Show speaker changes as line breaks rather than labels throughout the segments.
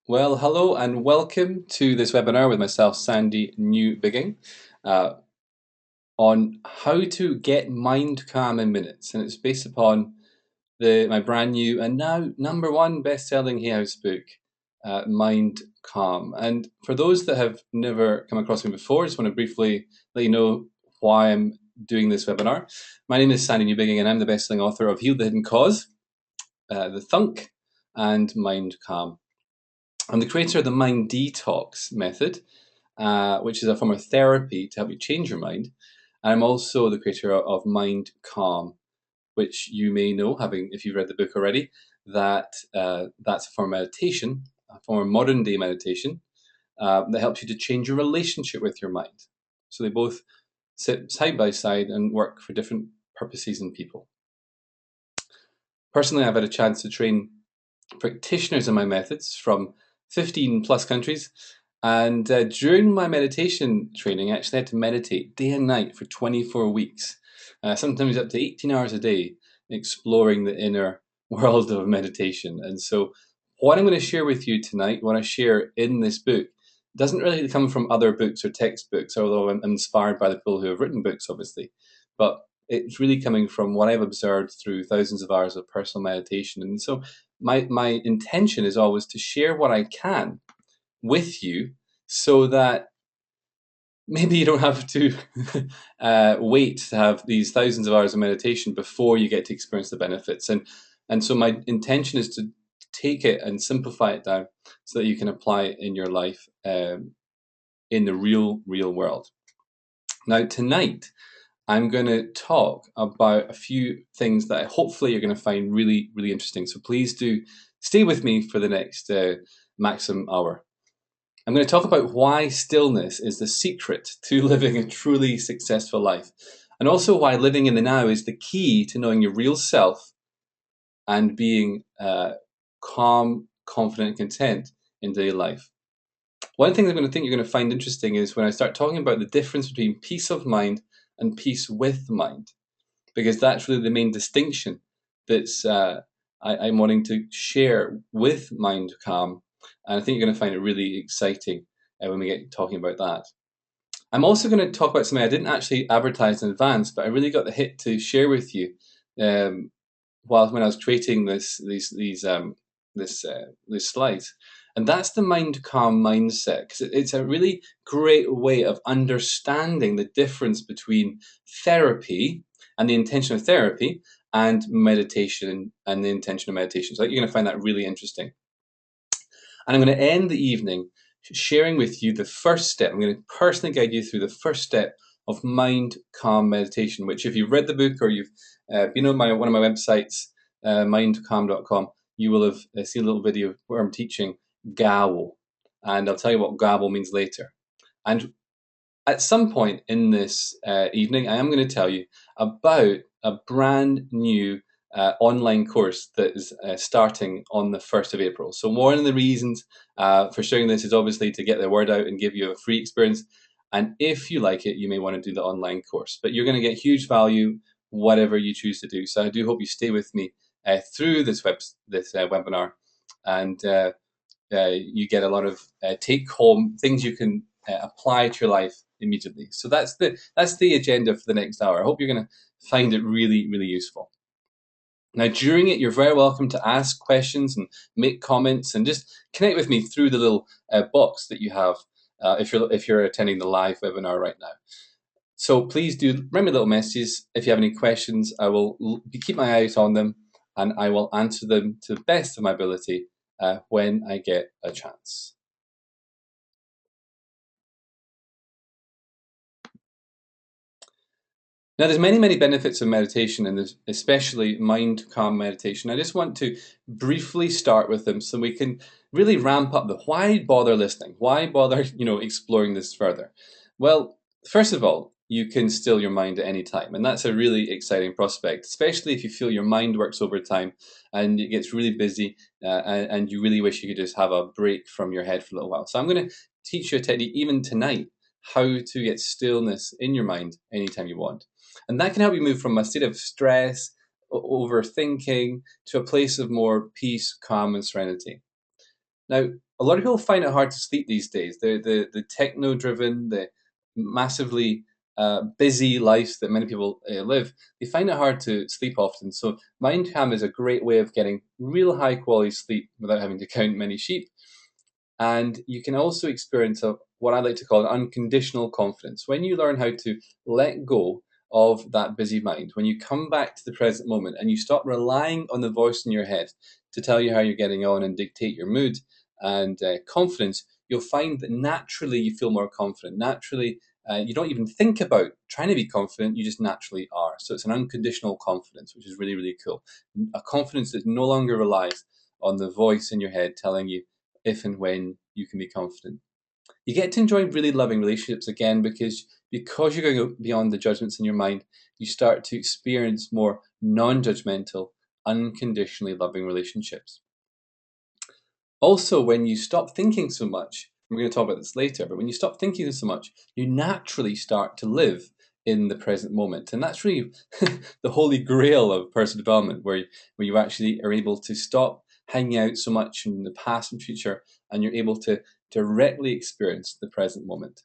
Well, hello and welcome to this webinar with myself, Sandy Newbigging, uh, on how to get mind calm in minutes. And it's based upon my brand new and now #1 best-selling Hay House book, Mind Calm. And for those that have never come across me before, I just want to briefly let you know why I'm doing this webinar. My name is Sandy Newbigging and I'm the best-selling author of Heal the Hidden Cause, The Thunk, and Mind Calm. I'm the creator of the Mind Detox method, which is a form of therapy to help you change your mind. And I'm also the creator of Mind Calm, which you may know, if you've read the book already, that's a form of meditation, a form of modern day meditation that helps you to change your relationship with your mind. So they both sit side by side and work for different purposes and people. Personally, I've had a chance to train practitioners in my methods from 15 plus countries. And during my meditation training, I actually had to meditate day and night for 24 weeks, sometimes up to 18 hours a day, exploring the inner world of meditation. And so, what I'm going to share with you tonight, what I share in this book, doesn't really come from other books or textbooks, although I'm inspired by the people who have written books, obviously. But it's really coming from what I've observed through thousands of hours of personal meditation. And so, my intention is always to share what I can with you so that maybe you don't have to wait to have these thousands of hours of meditation before you get to experience the benefits. And so my intention is to take it and simplify it down so that you can apply it in your life in the real world. Now, tonight, I'm going to talk about a few things that hopefully you're going to find really, really interesting. So please do stay with me for the next maximum hour. I'm going to talk about why stillness is the secret to living a truly successful life, and also why living in the now is the key to knowing your real self and being calm, confident, and content in daily life. One thing I'm going to think you're going to find interesting is when I start talking about the difference between peace of mind and peace with mind, because that's really the main distinction that's I'm wanting to share with Mind Calm. And I think you're going to find it really exciting when we get talking about that. I'm also going to talk about something I didn't actually advertise in advance, but I really got the hit to share with you when I was creating these slides. And that's the Mind Calm mindset, because it's a really great way of understanding the difference between therapy and the intention of therapy and meditation and the intention of meditation. So you're going to find that really interesting. And I'm going to end the evening sharing with you the first step. I'm going to personally guide you through the first step of Mind Calm meditation, which if you've read the book or you've been on one of my websites, mindcalm.com, you will have seen a little video where I'm teaching Gawo. And I'll tell you what Gawo means later. And at some point in this evening, I am going to tell you about a brand new online course that is starting on the 1st of April. So one of the reasons for sharing this is obviously to get the word out and give you a free experience. And if you like it, you may want to do the online course. But you're going to get huge value, whatever you choose to do. So I do hope you stay with me through this webinar, and you get a lot of take-home things you can apply to your life immediately. So that's the agenda for the next hour. I hope you're going to find it really, really useful. Now, during it, you're very welcome to ask questions and make comments, and just connect with me through the little box that you have if you're attending the live webinar right now. So please do write me little messages if you have any questions. I will keep my eyes on them, and I will answer them to the best of my ability when I get a chance. Now, there's many benefits of meditation, and especially mind calm meditation. I just want to briefly start with them so we can really ramp up the why bother listening? Why bother, exploring this further? Well, first of all, you can still your mind at any time, and that's a really exciting prospect, especially if you feel your mind works over time and it gets really busy, and you really wish you could just have a break from your head for a little while. So I'm going to teach you a technique even tonight, how to get stillness in your mind anytime you want. And that can help you move from a state of stress, overthinking, to a place of more peace, calm, and serenity. Now, a lot of people find it hard to sleep these days. The techno-driven, the massively busy lives that many people live, they find it hard to sleep often. So Mindcam is a great way of getting real high quality sleep without having to count many sheep. And you can also experience what I like to call an unconditional confidence. When you learn how to let go of that busy mind, when you come back to the present moment and you stop relying on the voice in your head to tell you how you're getting on and dictate your mood and confidence, you'll find that naturally you feel more confident. Naturally, you don't even think about trying to be confident, you just naturally are. So it's an unconditional confidence, which is really, really cool. A confidence that no longer relies on the voice in your head telling you if and when you can be confident. You get to enjoy really loving relationships again because you're going beyond the judgments in your mind, you start to experience more non-judgmental, unconditionally loving relationships. Also, when you stop thinking so much, we're going to talk about this later, but when you stop thinking so much, you naturally start to live in the present moment. And that's really the holy grail of personal development, where you actually are able to stop hanging out so much in the past and future, and you're able to directly experience the present moment.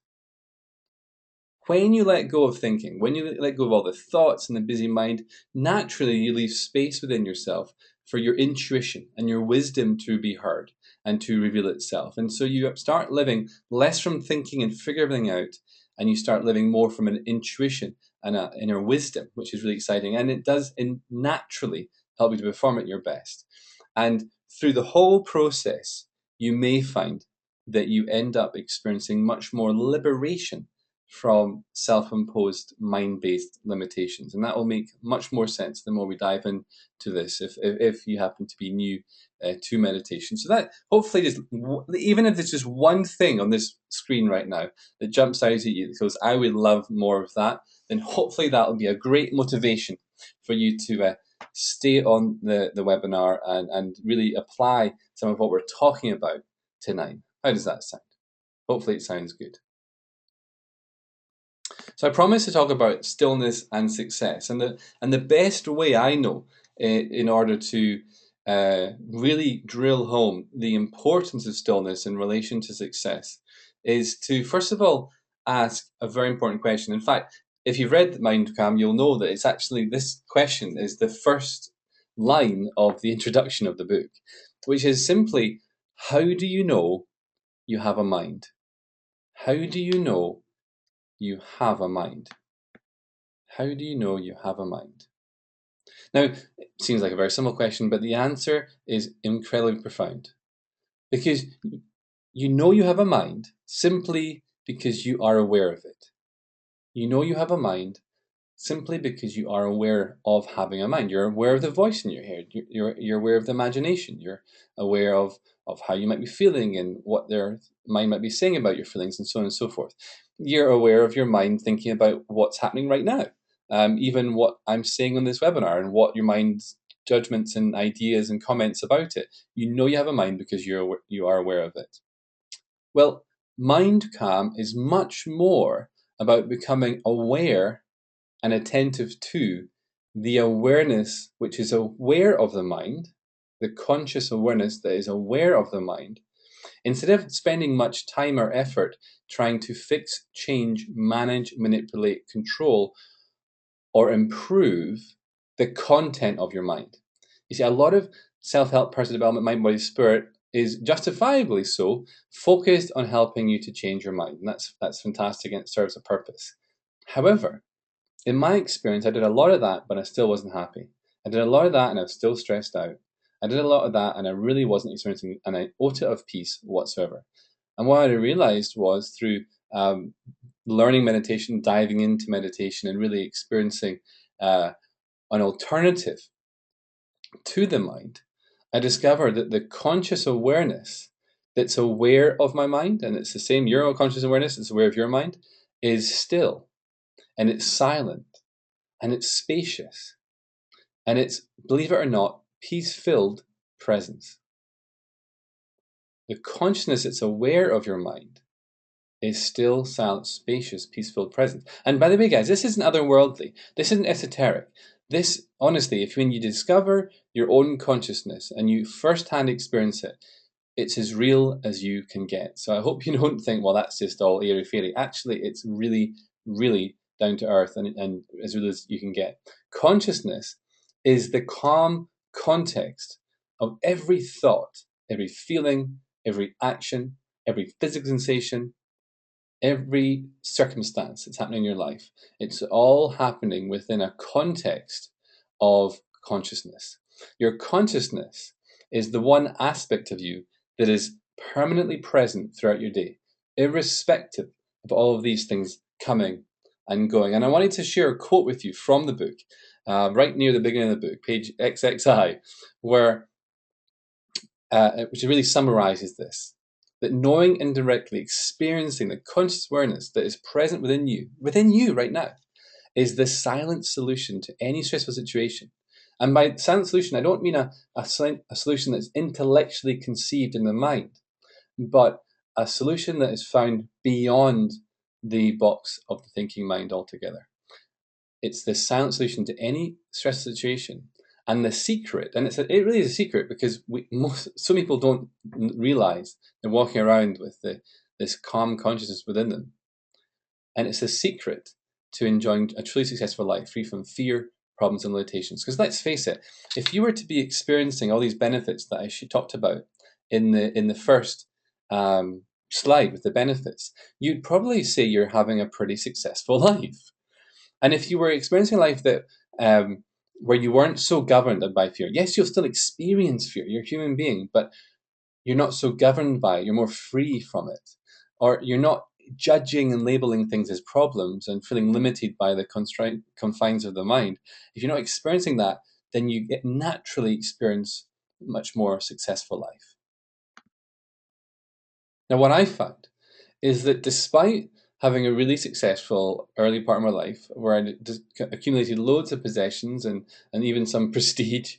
When you let go of thinking, when you let go of all the thoughts and the busy mind, naturally you leave space within yourself for your intuition and your wisdom to be heard and to reveal itself. And so you start living less from thinking and figure everything out, and you start living more from an intuition and an inner wisdom, which is really exciting. And it does naturally help you to perform at your best. And through the whole process, you may find that you end up experiencing much more liberation from self-imposed mind-based limitations, and that will make much more sense the more we dive into this. If you happen to be new to meditation, so that hopefully just, even if there's just one thing on this screen right now that jumps out at you because I would love more of that, then hopefully that will be a great motivation for you to stay on the webinar and really apply some of what we're talking about tonight. How does that sound? Hopefully it sounds good. So I promised to talk about stillness and success, and the best way I know in order to really drill home the importance of stillness in relation to success is to first of all ask a very important question. In fact, if you've read Mindcam, you'll know that it's actually, this question is the first line of the introduction of the book, which is simply, how do you know you have a mind? How do you know you have a mind? How do you know you have a mind? Now, it seems like a very simple question, but the answer is incredibly profound. Because you know you have a mind simply because you are aware of it. You know you have a mind simply because you are aware of having a mind. You're aware of the voice in your head. You're aware of the imagination. You're aware of how you might be feeling and what their mind might be saying about your feelings and so on and so forth. You're aware of your mind thinking about what's happening right now. Even what I'm saying on this webinar and what your mind's judgments and ideas and comments about it. You know you have a mind because you are aware of it. Well, Mindcam is much more about becoming aware and attentive to the awareness which is aware of the mind, the conscious awareness that is aware of the mind, instead of spending much time or effort trying to fix, change, manage, manipulate, control, or improve the content of your mind. You see, a lot of self-help, personal development, mind, body, spirit is justifiably so focused on helping you to change your mind. And that's fantastic, and it serves a purpose. However, in my experience, I did a lot of that, but I still wasn't happy. I did a lot of that and I was still stressed out. I did a lot of that and I really wasn't experiencing an iota of peace whatsoever. And what I realized was through learning meditation, diving into meditation, and really experiencing an alternative to the mind, I discovered that the conscious awareness that's aware of my mind, and it's the same, your conscious awareness that's aware of your mind, is still, and it's silent, and it's spacious, and it's, believe it or not, peace-filled presence. The consciousness that's aware of your mind is still, silent, spacious, peaceful presence. And by the way, guys, this isn't otherworldly. This isn't esoteric. This, honestly, when you discover your own consciousness and you firsthand experience it, It's as real as you can get. So I hope you don't think, well, that's just all airy fairy. Actually, it's really, really down to earth and as real as you can get. Consciousness is the calm context of every thought, every feeling, every action, every physical sensation, every circumstance that's happening in your life. It's all happening within a context of consciousness. Your consciousness is the one aspect of you that is permanently present throughout your day, irrespective of all of these things coming and going. And I wanted to share a quote with you from the book, right near the beginning of the book, page XXI, where which really summarizes this. That knowing indirectly, experiencing the conscious awareness that is present within you right now, is the silent solution to any stressful situation. And by silent solution, I don't mean a solution that's intellectually conceived in the mind, but a solution that is found beyond the box of the thinking mind altogether. It's the silent solution to any stressful situation. And the secret, and it really is a secret because some people don't realize they're walking around with this calm consciousness within them. And it's a secret to enjoying a truly successful life, free from fear, problems, and limitations. Because let's face it, if you were to be experiencing all these benefits that I talked about in the first slide with the benefits, you'd probably say you're having a pretty successful life. And if you were experiencing a life that where you weren't so governed by fear, yes, you'll still experience fear. You're a human being, but you're not so governed by it. You're more free from it, or you're not judging and labeling things as problems and feeling limited by the confines of the mind. If you're not experiencing that, then you naturally experience a much more successful life. Now, what I found is that despite having a really successful early part of my life where I accumulated loads of possessions and even some prestige,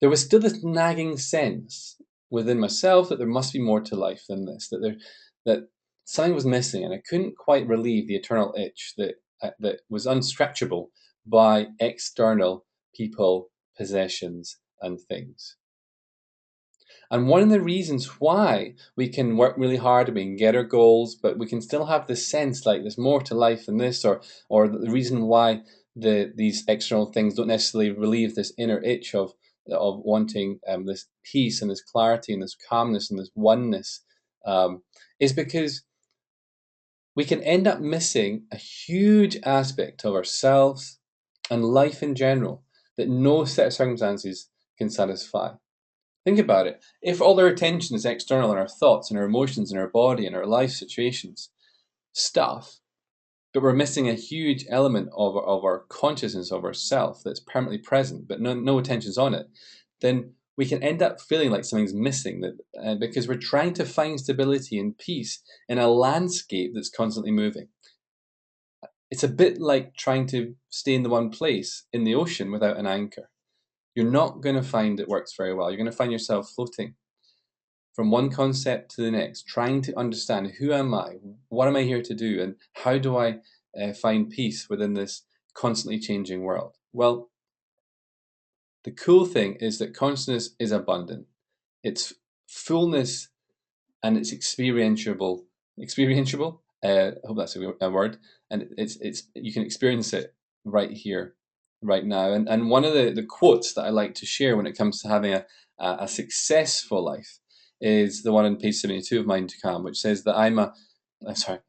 there was still this nagging sense within myself that there must be more to life than this, that something was missing, and I couldn't quite relieve the eternal itch that was unscratchable by external people, possessions, and things. And one of the reasons why we can work really hard and we can get our goals, but we can still have this sense like there's more to life than this, or the reason why these external things don't necessarily relieve this inner itch of wanting this peace and this clarity and this calmness and this oneness, is because we can end up missing a huge aspect of ourselves and life in general that no set of circumstances can satisfy. Think about it. If all our attention is external in our thoughts and our emotions and our body and our life situations, stuff, but we're missing a huge element of our consciousness of ourself that's permanently present, but no attention's on it, then we can end up feeling like something's missing because we're trying to find stability and peace in a landscape that's constantly moving. It's a bit like trying to stay in the one place in the ocean without an anchor. You're not going to find it works very well. You're going to find yourself floating from one concept to the next, trying to understand who am I, what am I here to do, and how do I find peace within this constantly changing world. Well, the cool thing is that consciousness is abundant. It's fullness and it's experientiable. Experientiable? I hope that's a word. And it's you can experience it right here, right now. And one of the quotes that I like to share when it comes to having a successful life is the one on page 72 of Mind to Calm, which says that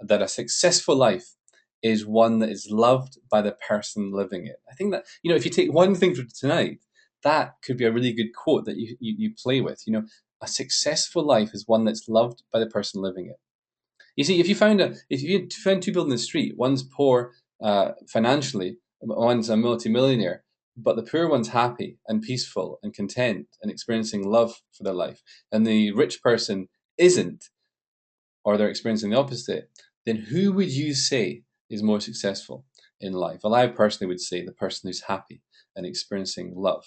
that a successful life is one that is loved by the person living it. I think that, if you take one thing from tonight, that could be a really good quote that you play with. A successful life is one that's loved by the person living it. You see, if you found two people in the street, one's poor financially, one's a multimillionaire, but the poor one's happy and peaceful and content and experiencing love for their life, and the rich person isn't, or they're experiencing the opposite, then who would you say is more successful in life? Well, I personally would say the person who's happy and experiencing love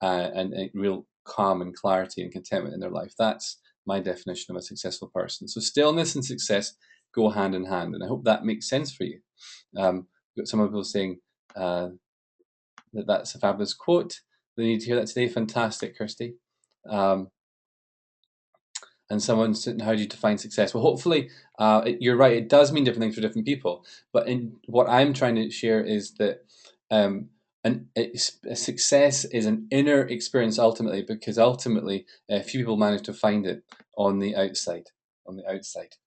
and real calm and clarity and contentment in their life. That's my definition of a successful person. So stillness and success go hand in hand, and I hope that makes sense for you. We've got some people saying that's a fabulous quote. They need to hear that today. Fantastic, Kirsty. and someone said, how do you define success? Well, hopefully, you're right, it does mean different things for different people. But what I'm trying to share is that um, a success is an inner experience ultimately, because ultimately, few people manage to find it on the outside. On the outside.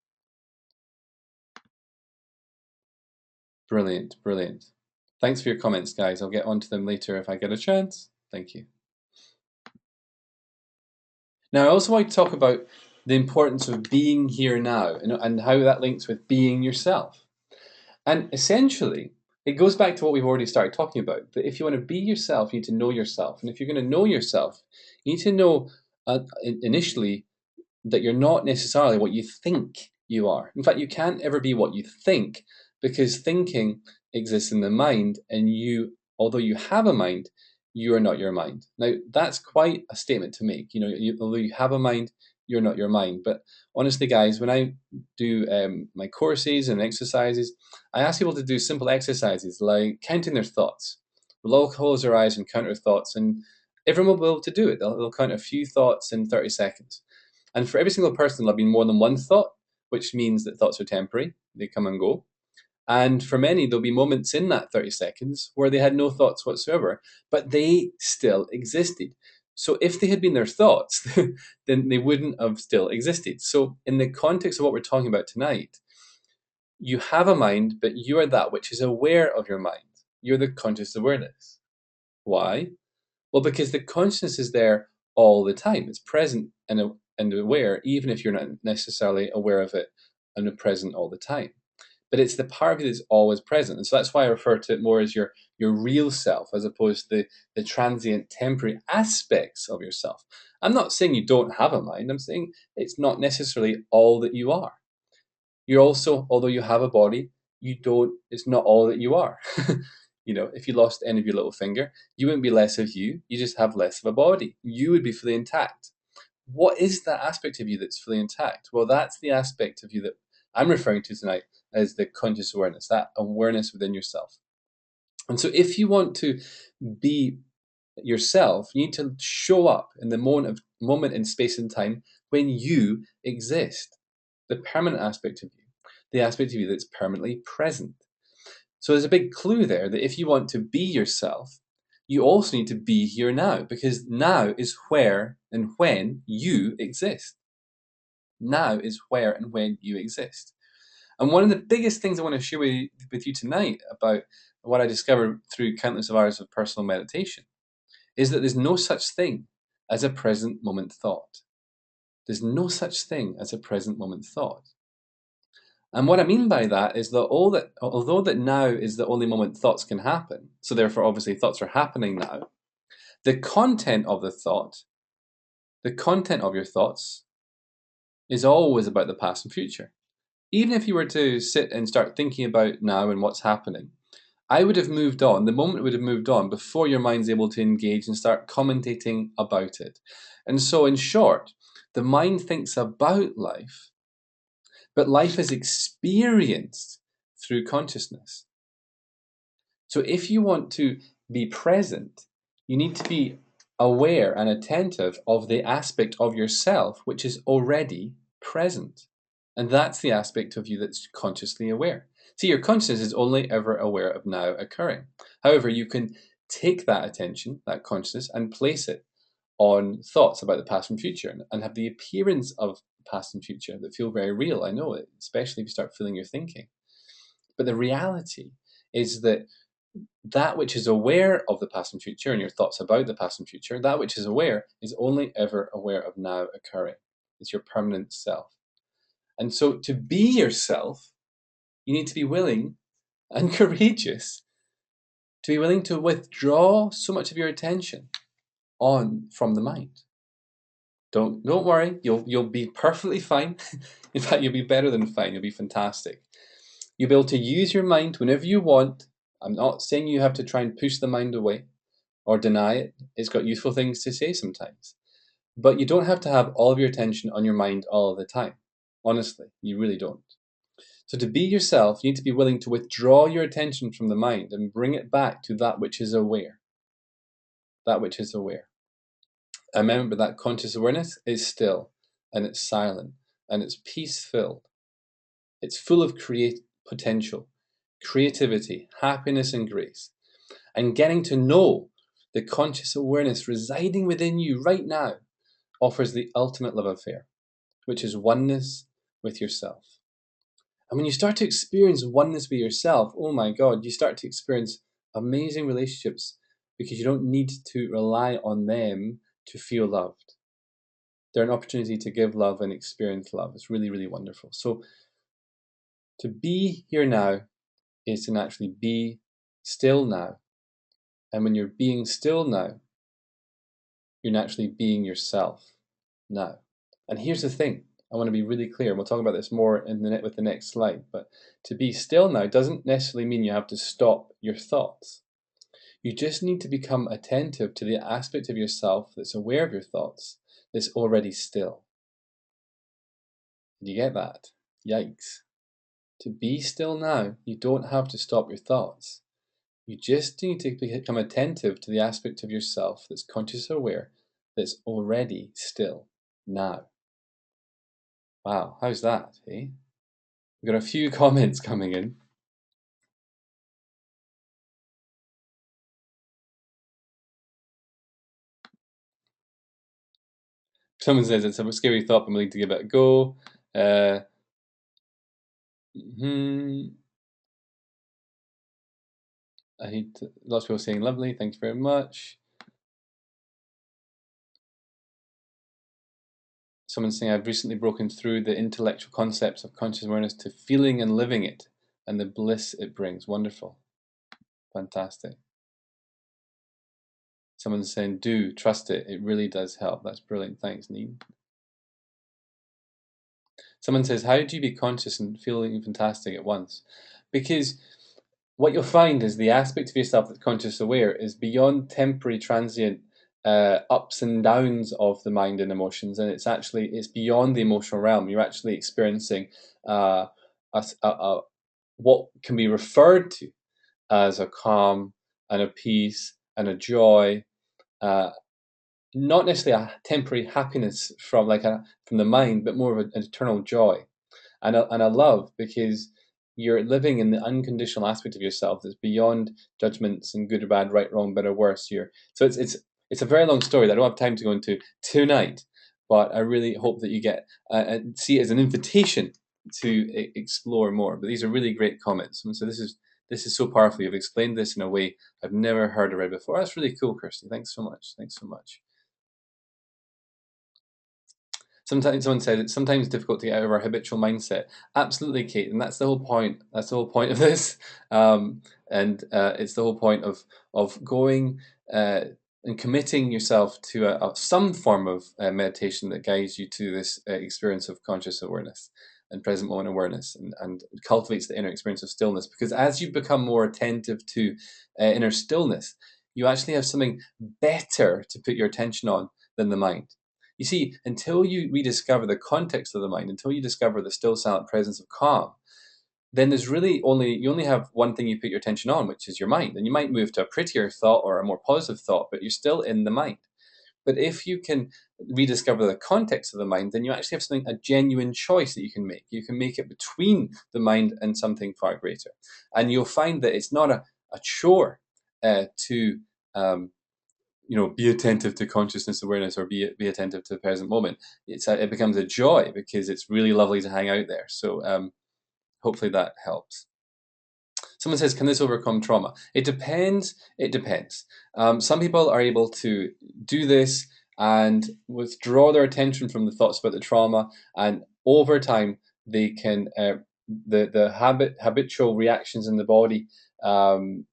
Brilliant, brilliant. Thanks for your comments, guys. I'll get onto them later if I get a chance. Thank you. Now, I also want to talk about the importance of being here now, and how that links with being yourself. And essentially, it goes back to what we've already started talking about, that if you want to be yourself, you need to know yourself. And if you're going to know yourself, you need to know initially that you're not necessarily what you think you are. In fact, you can't ever be what you think, because thinking exists in the mind, and you, although you have a mind, you are not your mind. Now, that's quite a statement to make. Although you have a mind, you're not your mind. But honestly, guys, when I do my courses and exercises, I ask people to do simple exercises like counting their thoughts. We'll all close their eyes and count our thoughts, and everyone will be able to do it. They'll count a few thoughts in 30 seconds. And for every single person, there'll be more than one thought, which means that thoughts are temporary. They come and go. And for many, there'll be moments in that 30 seconds where they had no thoughts whatsoever, but they still existed. So if they had been their thoughts, then they wouldn't have still existed. So in the context of what we're talking about tonight, you have a mind, but you are that which is aware of your mind. You're the conscious awareness. Why? Well, because the consciousness is there all the time. It's present and aware, even if you're not necessarily aware of it and present all the time. But it's the part of you that's always present. And so that's why I refer to it more as your real self, as opposed to the transient, temporary aspects of yourself. I'm not saying you don't have a mind. I'm saying it's not necessarily all that you are. You're also, although you have a body, it's not all that you are. If you lost any of your little finger, you wouldn't be less of you. You just have less of a body. You would be fully intact. What is that aspect of you that's fully intact? Well, that's the aspect of you that I'm referring to tonight as the conscious awareness, that awareness within yourself. And so if you want to be yourself, you need to show up in the moment in space and time when you exist, the permanent aspect of you, the aspect of you that's permanently present. So there's a big clue there that if you want to be yourself, you also need to be here now, because now is where and when you exist. Now is where and when you exist. And one of the biggest things I want to share with you tonight about what I discovered through countless of hours of personal meditation is that there's no such thing as a present moment thought. There's no such thing as a present moment thought. And what I mean by that is that although that now is the only moment thoughts can happen, so therefore obviously thoughts are happening now, the content of your thoughts is always about the past and future. Even if you were to sit and start thinking about now and what's happening, I would have moved on, the moment would have moved on before your mind's able to engage and start commentating about it. And so in short, the mind thinks about life, but life is experienced through consciousness. So if you want to be present, you need to be aware and attentive of the aspect of yourself which is already present. And that's the aspect of you that's consciously aware. See, your consciousness is only ever aware of now occurring. However, you can take that attention, that consciousness, and place it on thoughts about the past and future, and have the appearance of past and future that feel very real. I know it, especially if you start feeling your thinking. But the reality is that which is aware of the past and future and your thoughts about the past and future, that which is aware is only ever aware of now occurring. It's your permanent self. And so to be yourself, you need to be willing and courageous to be willing to withdraw so much of your attention from the mind. Don't worry, you'll be perfectly fine. In fact, you'll be better than fine. You'll be fantastic. You'll be able to use your mind whenever you want. I'm not saying you have to try and push the mind away or deny it. It's got useful things to say sometimes. But you don't have to have all of your attention on your mind all of the time. Honestly, you really don't. So to be yourself, you need to be willing to withdraw your attention from the mind and bring it back to that which is aware. That which is aware. And remember that conscious awareness is still and it's silent, and it's peace-filled. It's full of potential, creativity, happiness, and grace. And getting to know the conscious awareness residing within you right now offers the ultimate love affair, which is oneness with yourself. And when you start to experience oneness with yourself, oh my God, you start to experience amazing relationships because you don't need to rely on them to feel loved. They're an opportunity to give love and experience love. It's really, really wonderful. So to be here now is to naturally be still now. And when you're being still now, you're naturally being yourself now. And here's the thing. I want to be really clear, and we'll talk about this more with the next slide, but to be still now doesn't necessarily mean you have to stop your thoughts. You just need to become attentive to the aspect of yourself that's aware of your thoughts, that's already still. Did you get that? Yikes. To be still now, you don't have to stop your thoughts. You just need to become attentive to the aspect of yourself that's conscious or aware, that's already still now. Wow, how's that, eh? We've got a few comments coming in. Someone says it's a scary thought, but I'm willing to give it a go. I hate lots of people saying lovely. Thanks very much. Someone's saying I've recently broken through the intellectual concepts of conscious awareness to feeling and living it and the bliss it brings. Wonderful. Fantastic. Someone's saying do trust it. It really does help. That's brilliant. Thanks, Neen. Someone says, how do you be conscious and feeling fantastic at once? Because what you'll find is the aspect of yourself that's conscious aware is beyond temporary, transient ups and downs of the mind and emotions, and it's beyond the emotional realm. You're actually experiencing what can be referred to as a calm and a peace and a joy. Not necessarily a temporary happiness from the mind, but more of an eternal joy and a love, because you're living in the unconditional aspect of yourself that's beyond judgments and good or bad, right, wrong, better, worse. So it's a very long story that I don't have time to go into tonight, but I really hope that you get and see it as an invitation to explore more. But these are really great comments, and so this is so powerful. You've explained this in a way I've never heard or read before. That's really cool, Kirsty. Thanks so much. Thanks so much. Sometimes someone said it's sometimes difficult to get out of our habitual mindset. Absolutely, Kate, and that's the whole point. That's the whole point of this, and it's the whole point of going and committing yourself to some form of meditation that guides you to this experience of conscious awareness and present moment awareness, and cultivates the inner experience of stillness. Because as you become more attentive to inner stillness, you actually have something better to put your attention on than the mind. You see, until you rediscover the context of the mind, until you discover the still, silent presence of calm, then there's really you only have one thing you put your attention on, which is your mind. And you might move to a prettier thought or a more positive thought, but you're still in the mind. But if you can rediscover the context of the mind, then you actually have a genuine choice that you can make. You can make it between the mind and something far greater. And you'll find that it's not a chore to be attentive to consciousness awareness, or be attentive to the present moment. It becomes a joy because it's really lovely to hang out there. So hopefully that helps. Someone says, can this overcome trauma? It depends. It depends. Some people are able to do this and withdraw their attention from the thoughts about the trauma, and over time they can the habitual reactions in the body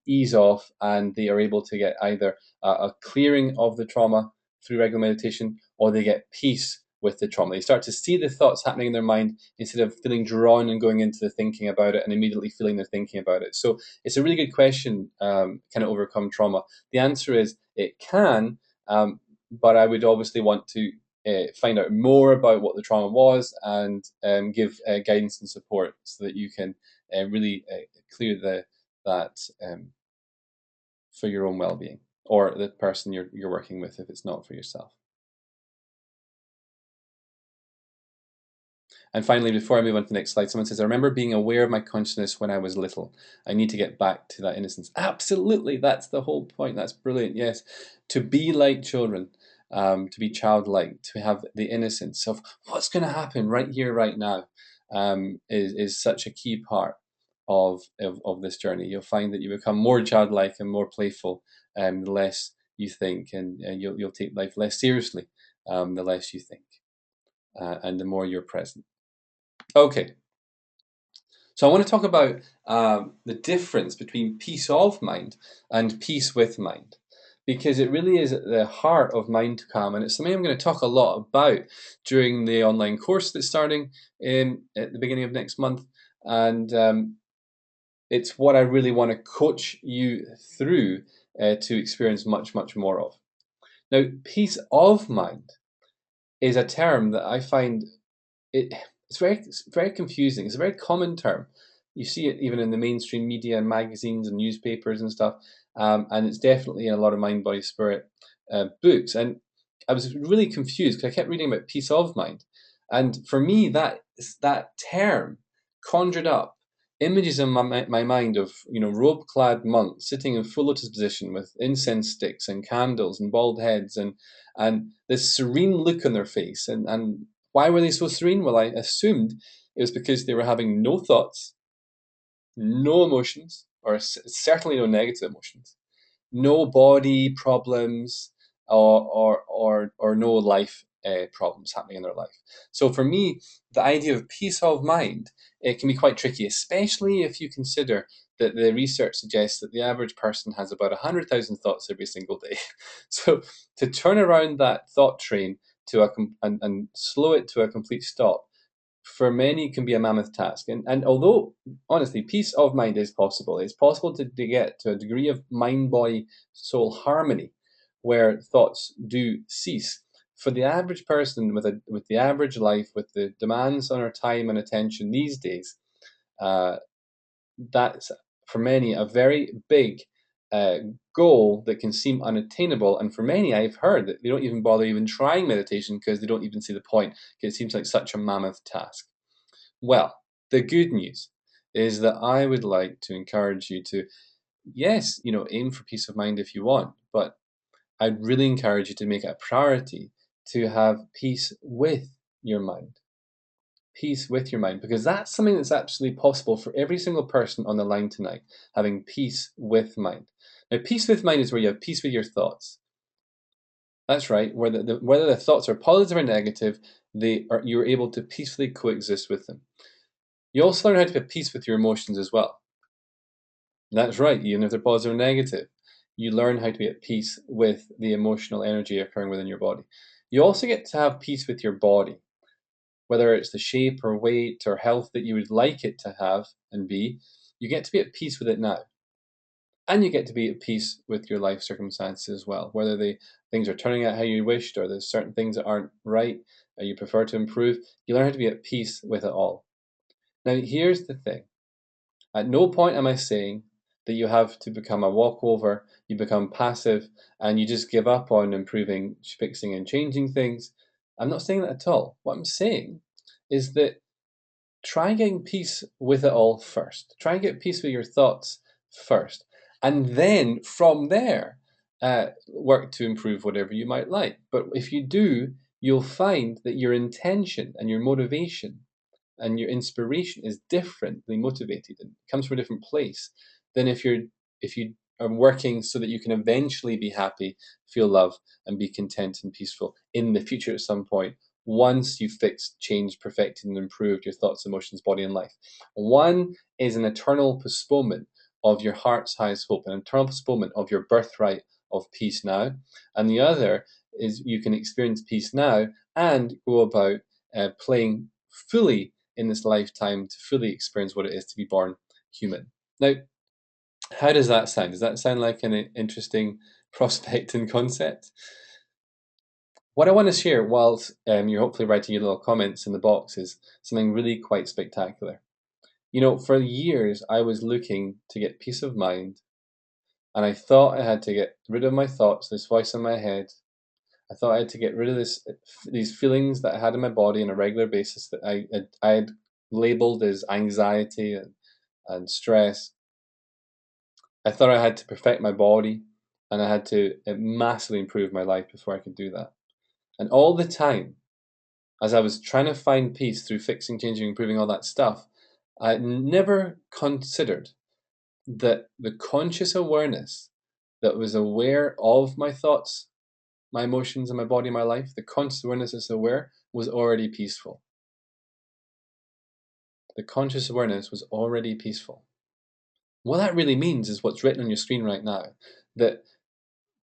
ease off, and they are able to get either a clearing of the trauma through regular meditation, or they get peace with the trauma. They start to see the thoughts happening in their mind instead of feeling drawn and going into the thinking about it and immediately feeling they're thinking about it. So it's a really good question. Can it overcome trauma? The answer is it can, but I would obviously want to find out more about what the trauma was, and give guidance and support so that you can really clear that for your own well-being, or the person you're working with if it's not for yourself. And finally, before I move on to the next slide, someone says, I remember being aware of my consciousness when I was little. I need to get back to that innocence. Absolutely, that's the whole point. That's brilliant. Yes, to be like children, to be childlike, to have the innocence of what's going to happen right here, right now, is such a key part of this journey. You'll find that you become more childlike and more playful, the less you think, and you'll take life less seriously, the less you think, and the more you're present. Okay, so I want to talk about the difference between peace of mind and peace with mind, because it really is at the heart of Mind Calm, and it's something I'm going to talk a lot about during the online course that's starting at the beginning of next month, and it's what I really want to coach you through to experience much, much more of. Now, peace of mind is a term that I find it's very confusing. It's a very common term. You see it even in the mainstream media and magazines and newspapers and stuff, and it's definitely in a lot of mind, body, spirit books. And I was really confused because I kept reading about peace of mind, and for me, that term conjured up images in my mind of robe-clad monks sitting in full lotus position with incense sticks and candles and bald heads and this serene look on their face and why were they so serene? Well, I assumed it was because they were having no thoughts, no emotions, or certainly no negative emotions, no body problems, or no life problems happening in their life. So for me, the idea of peace of mind, it can be quite tricky, especially if you consider that the research suggests that the average person has about 100,000 thoughts every single day. So to turn around that thought train and slow it to a complete stop, for many can be a mammoth task. And although, honestly, peace of mind is possible, it's possible to get to a degree of mind, body, soul harmony where thoughts do cease. For the average person with the average life, with the demands on our time and attention these days, uh, that's for many a very big uh, goal that can seem unattainable. And for many, I've heard that they don't even bother even trying meditation because they don't even see the point, because it seems like such a mammoth task. Well, the good news is that I would like to encourage you to, yes, aim for peace of mind if you want, but I'd really encourage you to make it a priority to have peace with your mind. Peace with your mind, because that's something that's absolutely possible for every single person on the line tonight, having peace with mind. Now, peace with mind is where you have peace with your thoughts. That's right, whether the thoughts are positive or negative, you're able to peacefully coexist with them. You also learn how to be at peace with your emotions as well. That's right, even if they're positive or negative. You learn how to be at peace with the emotional energy occurring within your body. You also get to have peace with your body, whether it's the shape or weight or health that you would like it to have and be. You get to be at peace with it now. And you get to be at peace with your life circumstances as well, whether things are turning out how you wished or there's certain things that aren't right or you prefer to improve. You learn how to be at peace with it all. Now, here's the thing. At no point am I saying that you have to become a walkover, you become passive, and you just give up on improving, fixing, and changing things. I'm not saying that at all. What I'm saying is that try getting peace with it all first. Try and get peace with your thoughts first. And then from there, work to improve whatever you might like. But if you do, you'll find that your intention and your motivation and your inspiration is differently motivated and comes from a different place than if you are working so that you can eventually be happy, feel love, and be content and peaceful in the future at some point once you've fixed, changed, perfected, and improved your thoughts, emotions, body, and life. One is an eternal postponement of your heart's highest hope, an eternal postponement of your birthright of peace now. And the other is you can experience peace now and go about playing fully in this lifetime to fully experience what it is to be born human. Now, how does that sound? Does that sound like an interesting prospect and concept? What I want to share, whilst you're hopefully writing your little comments in the box, is something really quite spectacular. For years, I was looking to get peace of mind, and I thought I had to get rid of my thoughts, this voice in my head, I thought I had to get rid of these feelings that I had in my body on a regular basis that I had labeled as anxiety and stress. I thought I had to perfect my body, and I had to massively improve my life before I could do that. And all the time, as I was trying to find peace through fixing, changing, improving all that stuff, I never considered that the conscious awareness that was aware of my thoughts, my emotions, and my body, my life, the conscious awareness that's aware was already peaceful. The conscious awareness was already peaceful. What that really means is what's written on your screen right now, that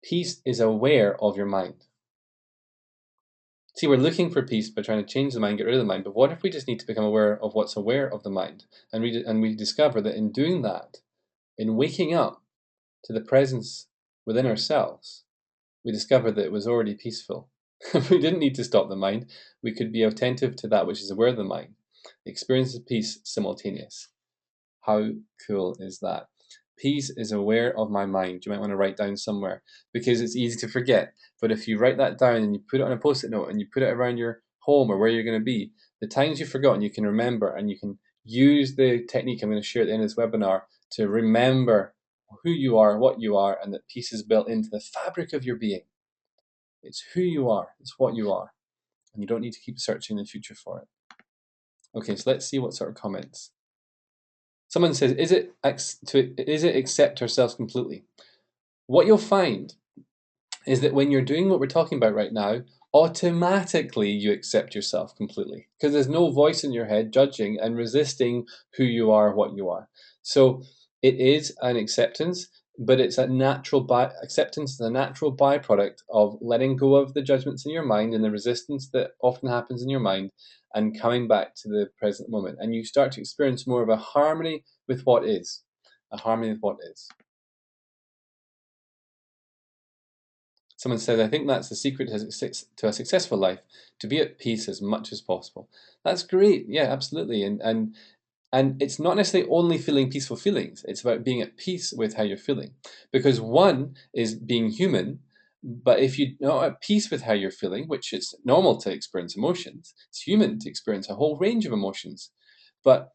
peace is aware of your mind. See, we're looking for peace by trying to change the mind, get rid of the mind, but what if we just need to become aware of what's aware of the mind? And we discover that in doing that, in waking up to the presence within ourselves, we discovered that it was already peaceful. We didn't need to stop the mind. We could be attentive to that which is aware of the mind. Experience of peace simultaneous. How cool is that? Peace is aware of my mind. You might want to write down somewhere because it's easy to forget. But if you write that down and you put it on a post-it note and you put it around your home or where you're going to be, the times you've forgotten, you can remember, and you can use the technique I'm going to share at the end of this webinar to remember who you are, what you are, and that peace is built into the fabric of your being. It's who you are, it's what you are, and you don't need to keep searching in the future for it. Okay, so let's see what sort of comments. Someone says, is it accept ourselves completely? What you'll find is that when you're doing what we're talking about right now, automatically you accept yourself completely because there's no voice in your head judging and resisting who you are, what you are. So it is an acceptance, but it's a natural acceptance is a natural byproduct of letting go of the judgments in your mind and the resistance that often happens in your mind and coming back to the present moment. And you start to experience more of a harmony with what is. A harmony with what is. Someone said, I think that's the secret to a successful life, to be at peace as much as possible. That's great. Yeah, absolutely. And it's not necessarily only feeling peaceful feelings. It's about being at peace with how you're feeling. Because one is being human, but if you're not at peace with how you're feeling, which it's normal to experience emotions, it's human to experience a whole range of emotions. But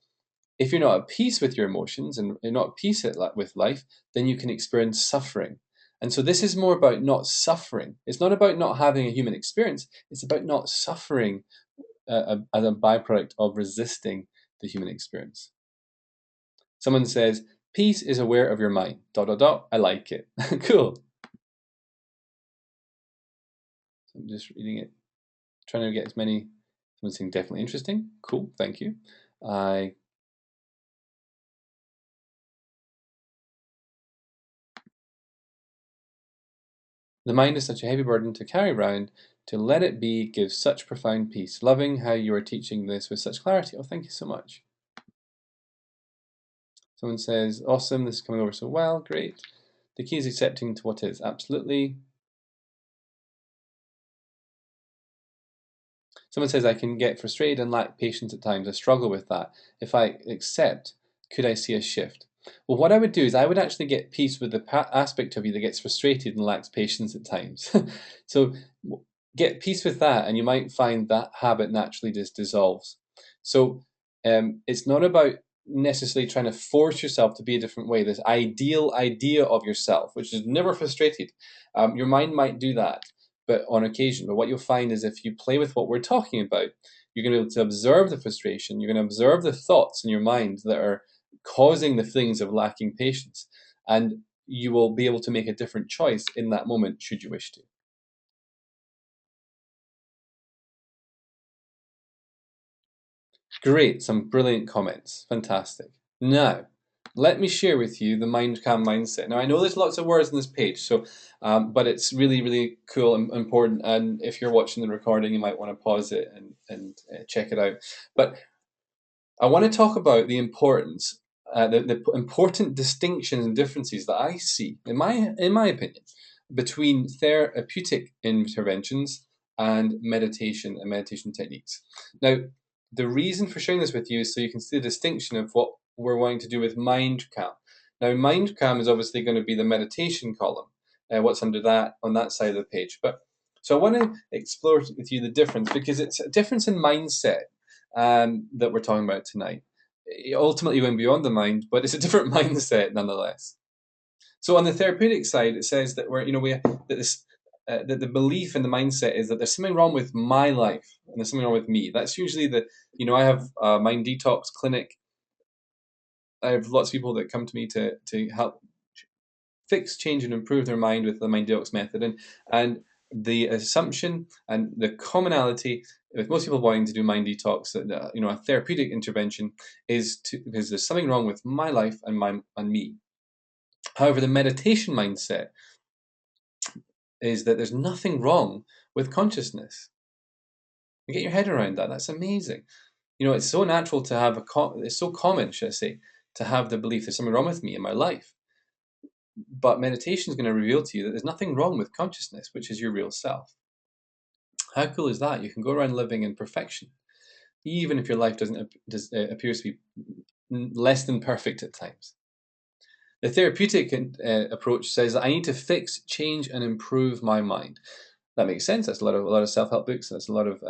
if you're not at peace with your emotions and you're not at peace with life, then you can experience suffering. And so this is more about not suffering. It's not about not having a human experience. It's about not suffering as a byproduct of resisting the human experience. Someone says, peace is aware of your mind. ... I like it. Cool. So I'm just reading it, trying to get as many. Someone saying definitely interesting. Cool, thank you. The mind is such a heavy burden to carry around. To let it be gives such profound peace. Loving how you are teaching this with such clarity. Oh, thank you so much. Someone says, awesome, this is coming over so well. Great. The key is accepting to what is. Absolutely. Someone says, I can get frustrated and lack patience at times. I struggle with that. If I accept, could I see a shift? Well, what I would do is I would actually get peace with the aspect of you that gets frustrated and lacks patience at times. So get peace with that, and you might find that habit naturally just dissolves. So it's not about necessarily trying to force yourself to be a different way. This ideal idea of yourself, which is never frustrated. Your mind might do that, but on occasion. But what you'll find is if you play with what we're talking about, you're going to be able to observe the frustration. You're going to observe the thoughts in your mind that are causing the feelings of lacking patience, and you will be able to make a different choice in that moment should you wish to. Great, some brilliant comments. Fantastic. Now, let me share with you the mind calm mindset. Now, I know there's lots of words on this page, so but it's really, really cool and important. And if you're watching the recording, you might want to pause it and check it out. But I want to talk about the importance, the important distinctions and differences that I see, in my opinion, between therapeutic interventions and meditation techniques. Now, the reason for sharing this with you is so you can see the distinction of what we're wanting to do with mind calm. Now, mind calm is obviously going to be the meditation column. What's under that on that side of the page, but So I want to explore with you the difference, because it's a difference in mindset that we're talking about tonight. Ultimately, going beyond the mind, but it's a different mindset nonetheless. So on the therapeutic side, it says that that the belief and the mindset is that there's something wrong with my life and there's something wrong with me. That's usually I have a mind detox clinic. I have lots of people that come to me to help fix, change, and improve their mind with the mind detox method. And the assumption and the commonality with most people wanting to do mind detox, a therapeutic intervention, is because there's something wrong with my life and me. However, the meditation mindset is that there's nothing wrong with consciousness. You get your head around that. That's amazing. It's so natural to have it's so common, should I say, to have the belief there's something wrong with me in my life. But meditation is going to reveal to you that there's nothing wrong with consciousness, which is your real self. How cool is that? You can go around living in perfection, even if your life appears to be less than perfect at times. The therapeutic approach says that I need to fix, change, and improve my mind. That makes sense. That's a lot of self-help books. That's a lot of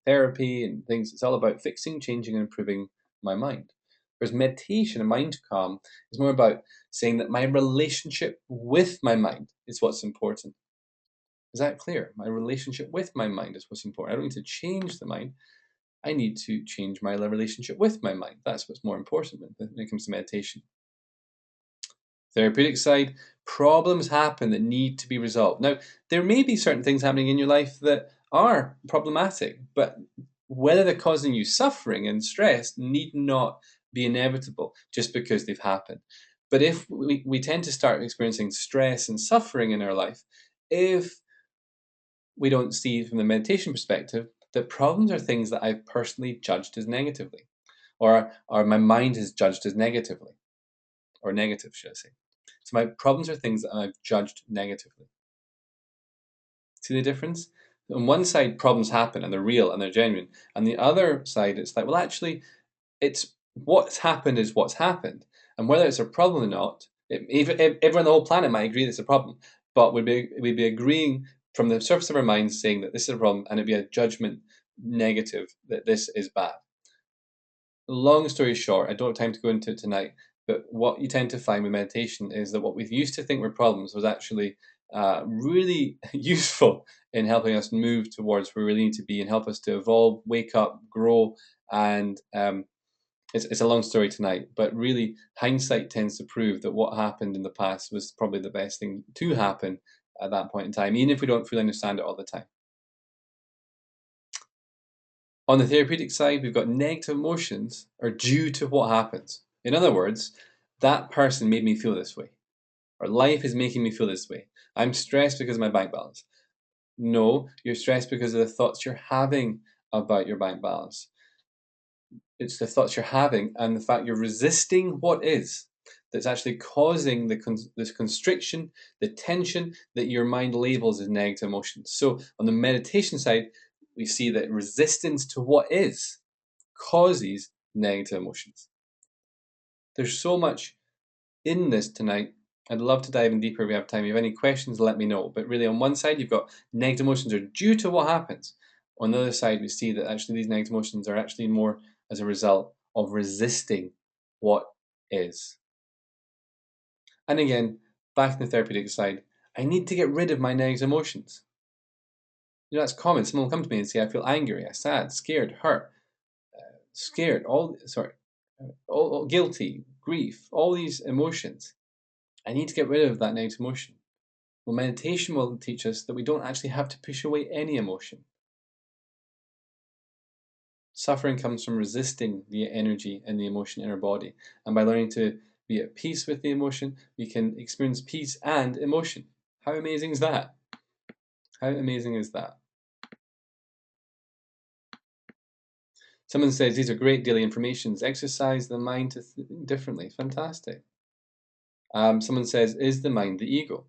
therapy and things. It's all about fixing, changing, and improving my mind. Whereas meditation and mind calm is more about saying that my relationship with my mind is what's important. Is that clear? My relationship with my mind is what's important. I don't need to change the mind. I need to change my relationship with my mind. That's what's more important when it comes to meditation. Therapeutic side, problems happen that need to be resolved. Now, there may be certain things happening in your life that are problematic, but whether they're causing you suffering and stress need not be inevitable just because they've happened. But if we tend to start experiencing stress and suffering in our life, if we don't see from the meditation perspective that problems are things that I've personally judged as negatively, or my mind has judged as negatively, or negative, should I say. So my problems are things that I've judged negatively. See the difference? On one side, problems happen and they're real and they're genuine. On the other side, it's like, well, actually, it's what's happened is what's happened. And whether it's a problem or not, everyone on the whole planet might agree that it's a problem. But we'd be agreeing from the surface of our minds saying that this is a problem, and it'd be a judgment negative that this is bad. Long story short, I don't have time to go into it tonight, but what you tend to find with meditation is that what we used to think were problems was actually really useful in helping us move towards where we really need to be and help us to evolve, wake up, grow. And it's a long story tonight, but really hindsight tends to prove that what happened in the past was probably the best thing to happen at that point in time, even if we don't fully understand it all the time. On the therapeutic side, we've got negative emotions are due to what happens. In other words, that person made me feel this way, or life is making me feel this way. I'm stressed because of my bank balance. No, you're stressed because of the thoughts you're having about your bank balance. It's the thoughts you're having and the fact you're resisting what is that's actually causing this constriction, the tension that your mind labels as negative emotions. So on the meditation side, we see that resistance to what is causes negative emotions. There's so much in this tonight. I'd love to dive in deeper if we have time. If you have any questions, let me know. But really, on one side, you've got negative emotions are due to what happens. On the other side, we see that actually these negative emotions are actually more as a result of resisting what is. And again, back to the therapeutic side, I need to get rid of my negative emotions. That's common. Someone will come to me and say, I feel angry, I'm sad, scared, hurt, all guilty, grief, all these emotions. I need to get rid of that negative emotion. Well, meditation will teach us that we don't actually have to push away any emotion. Suffering comes from resisting the energy and the emotion in our body. And by learning to be at peace with the emotion, we can experience peace and emotion. How amazing is that? How amazing is that? Someone says these are great daily informations. Exercise the mind to think differently. Fantastic. Someone says, is the mind the ego?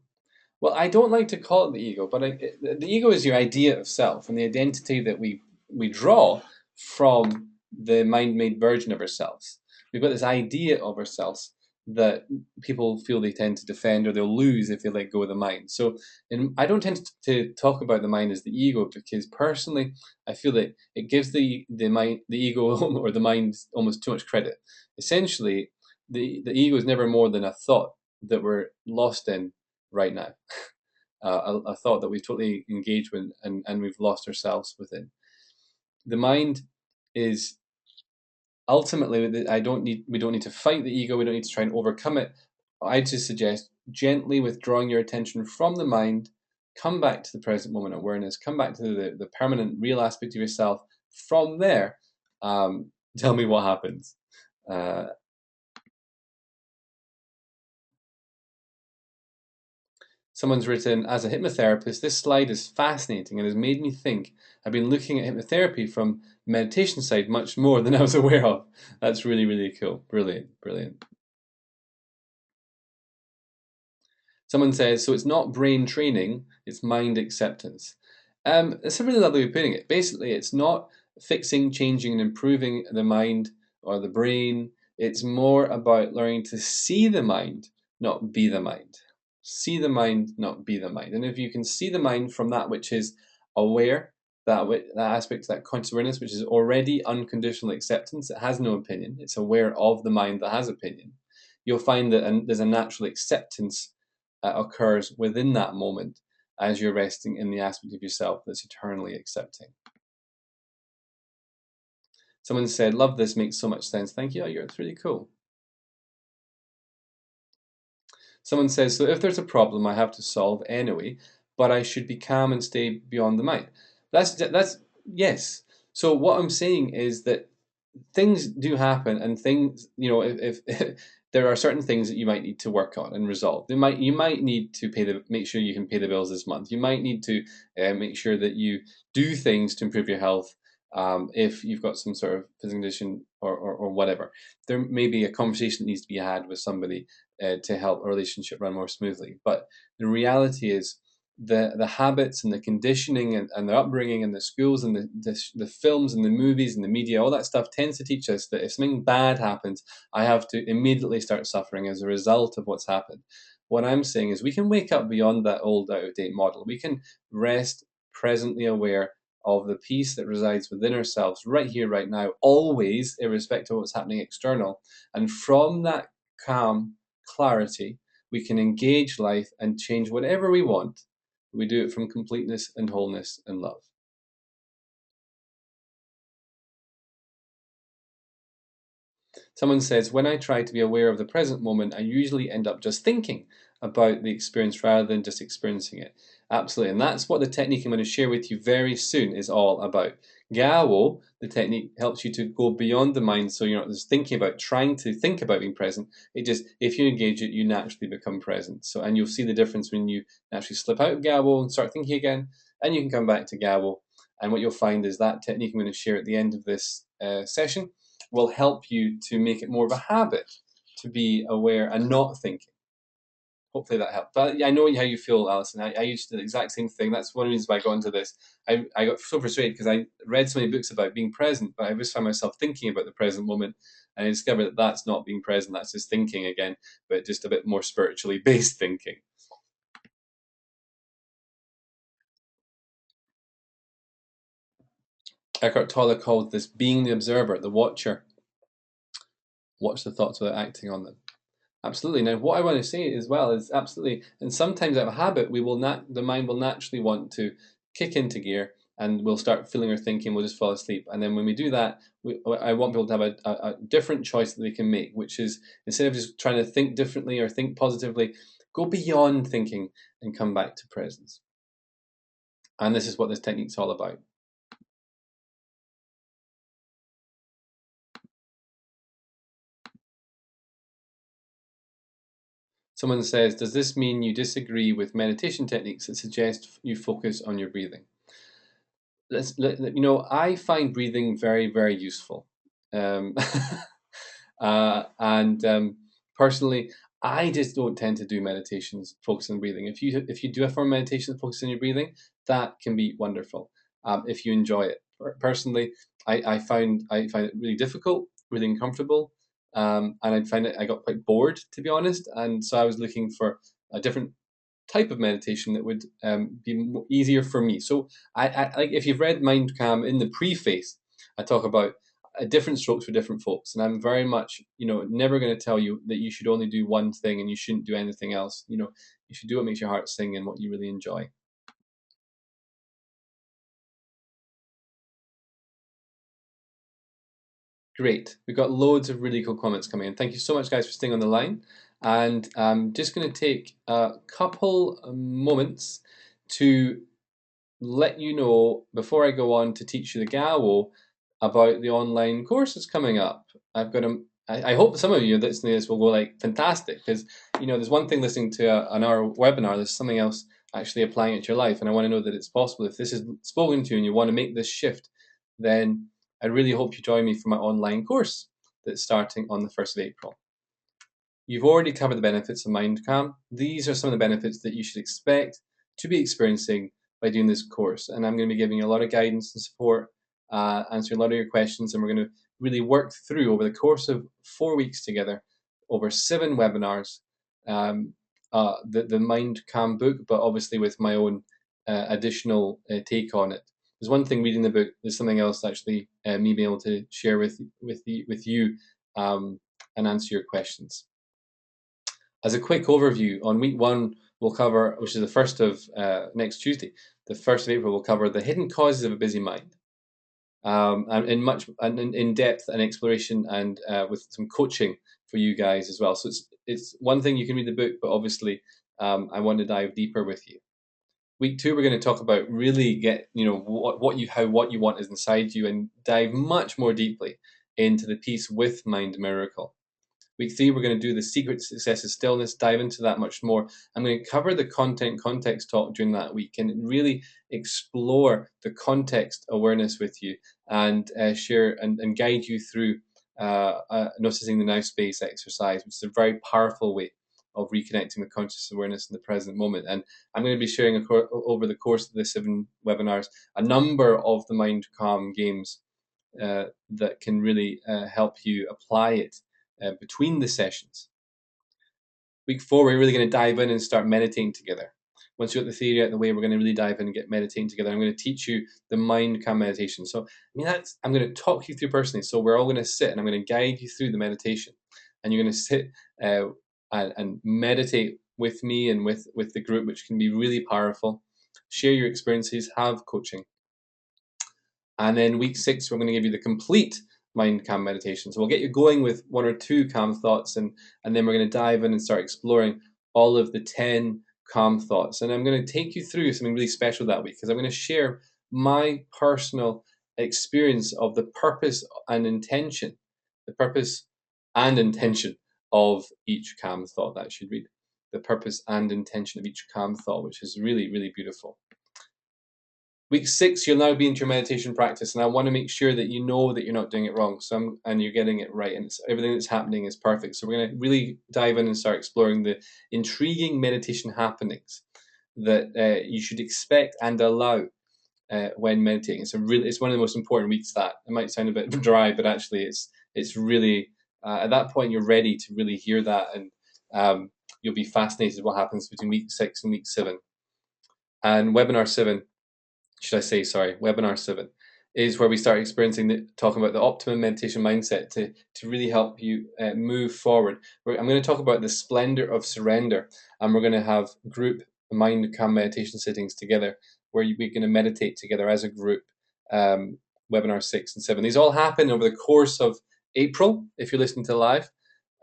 Well, I don't like to call it the ego, but the ego is your idea of self and the identity that we draw from the mind-made version of ourselves. We've got this idea of ourselves that people feel they tend to defend, or they'll lose if they let go of the mind. So, I don't tend to talk about the mind as the ego, because personally, I feel that it gives the mind, the ego, or the mind, almost too much credit. Essentially, the ego is never more than a thought that we're lost in right now, a thought that we've totally engaged with, and we've lost ourselves within. The mind is ultimately, we don't need to fight the ego. We don't need to try and overcome it. I just suggest gently withdrawing your attention from the mind, come back to the present moment awareness, come back to the permanent real aspect of yourself. From there, tell me what happens. uh, Someone's written, as a hypnotherapist, this slide is fascinating and has made me think. I've been looking at hypnotherapy from the meditation side much more than I was aware of. That's really, really cool. Brilliant, brilliant. Someone says, so it's not brain training, it's mind acceptance. It's a really lovely way of putting it. Basically, it's not fixing, changing, and improving the mind or the brain. It's more about learning to see the mind, not be the mind. See the mind, not be the mind. And if you can see the mind from that which is aware, that aspect, that conscious awareness, which is already unconditional acceptance, it has no opinion. It's aware of the mind that has opinion. You'll find that there's a natural acceptance occurs within that moment as you're resting in the aspect of yourself that's eternally accepting. Someone said, love this, makes so much sense. Thank you. Oh, it's really cool. Someone says, so if there's a problem I have to solve anyway, but I should be calm and stay beyond the mind. That's yes. So what I'm saying is that things do happen, and things, if there are certain things that you might need to work on and resolve. You might need to make sure you can pay the bills this month. You might need to make sure that you do things to improve your health. If you've got some sort of physical condition, or whatever, there may be a conversation that needs to be had with somebody to help a relationship run more smoothly. But the reality is, the habits and the conditioning, and the upbringing and the schools and the films and the movies and the media, all that stuff tends to teach us that if something bad happens, I have to immediately start suffering as a result of what's happened. What I'm saying is, we can wake up beyond that old, out of date model. We can rest presently aware of the peace that resides within ourselves right here, right now, always, irrespective of what's happening external. And from that calm clarity, we can engage life and change whatever we want. We do it from completeness and wholeness and love. Someone says, when I try to be aware of the present moment, I usually end up just thinking about the experience rather than just experiencing it. Absolutely. And that's what the technique I'm going to share with you very soon is all about. Gawo, the technique, helps you to go beyond the mind, so you're not just thinking about, trying to think about being present. It just, if you engage it, you naturally become present. So, and you'll see the difference when you actually slip out of Gawo and start thinking again, and you can come back to Gawo. And what you'll find is that technique I'm going to share at the end of this session will help you to make it more of a habit to be aware and not thinking. Hopefully that helped. But I know how you feel, Alison. I used to do the exact same thing. That's one of the reasons why I got into this. I got so frustrated because I read so many books about being present, but I just found myself thinking about the present moment. And I discovered that that's not being present, that's just thinking again, but just a bit more spiritually based thinking. Eckhart Tolle called this being the observer, the watcher. Watch the thoughts without acting on them. Absolutely. Now, what I want to say as well is absolutely, and sometimes out of habit, the mind will naturally want to kick into gear, and we'll start feeling or thinking, we'll just fall asleep. And then when we do that, I want people to have a different choice that they can make, which is, instead of just trying to think differently or think positively, go beyond thinking and come back to presence. And this is what this technique's all about. Someone says, does this mean you disagree with meditation techniques that suggest you focus on your breathing? I find breathing very, very useful. Um, and personally, I just don't tend to do meditations focused on breathing. If you do a form of meditation focused on your breathing, that can be wonderful if you enjoy it. Personally, I find it really difficult, really uncomfortable. and I find it I got quite bored, to be honest, and so I was looking for a different type of meditation that would be easier for me. So I like if you've read Mind Calm in the preface, I talk about different strokes for different folks, and I'm very much never going to tell you that you should only do one thing and you shouldn't do anything else. You should do what makes your heart sing and what you really enjoy. Great. We've got loads of really cool comments coming in. Thank you so much, guys, for staying on the line. And I'm just going to take a couple moments to let you know before I go on to teach you the Gawo about the online course that's coming up. I've got a. I hope some of you listening to this will go like fantastic, because there's one thing listening to an hour webinar. There's something else actually applying it to your life, and I want to know that it's possible. If this is spoken to you and you want to make this shift, then I really hope you join me for my online course that's starting on the 1st of April. You've already covered the benefits of MindCalm. These are some of the benefits that you should expect to be experiencing by doing this course. And I'm going to be giving you a lot of guidance and support, answering a lot of your questions, and we're going to really work through over the course of 4 weeks together, over 7 webinars, the MindCalm book, but obviously with my own additional take on it. There's one thing reading the book. There's something else actually me being able to share with you and answer your questions. As a quick overview, on week 1 we'll cover, which is the 1st of next Tuesday, the 1st of April, we'll cover the hidden causes of a busy mind, and in depth and exploration, and with some coaching for you guys as well. So it's one thing you can read the book, but obviously I want to dive deeper with you. Week 2, we're going to talk about really get what you want is inside you, and dive much more deeply into the piece with Mind Miracle. Week 3, we're going to do the secret to success is stillness, dive into that much more. I'm going to cover the context talk during that week and really explore the context awareness with you, and share and guide you through noticing the now space exercise, which is a very powerful way of reconnecting with conscious awareness in the present moment. And I'm going to be sharing over the course of the 7 webinars a number of the Mind Calm games that can really help you apply it between the sessions. Week 4, we're really going to dive in and start meditating together. Once you got the theory out of the way, we're going to really dive in and get meditating together. I'm going to teach you the mind calm meditation. So, I'm going to talk you through personally. So we're all going to sit, and I'm going to guide you through the meditation. And you're going to sit and meditate with me and with the group, which can be really powerful. Share your experiences, have coaching. And then week 6, we're going to give you the complete mind calm meditation. So we'll get you going with 1 or 2 calm thoughts, and then we're going to dive in and start exploring all of the 10 calm thoughts. And I'm going to take you through something really special that week, because I'm going to share my personal experience of the purpose and intention of each calm thought. That should read the purpose and intention of each calm thought, which is really, really beautiful. Week 6, you'll now be into your meditation practice, and I want to make sure that you know that you're not doing it wrong, and you're getting it right, and everything that's happening is perfect. So we're going to really dive in and start exploring the intriguing meditation happenings that you should expect and allow when meditating. It's one of the most important weeks. That it might sound a bit dry, but actually it's really at that point you're ready to really hear that, and you'll be fascinated what happens between week 6 and week 7. And webinar 7 is where we start talking about the optimum meditation mindset to really help you move forward. I'm going to talk about the splendor of surrender, and we're going to have group mind calm meditation sittings together, where we're going to meditate together as a group. Webinar 6 and 7. These all happen over the course of April if you're listening to live,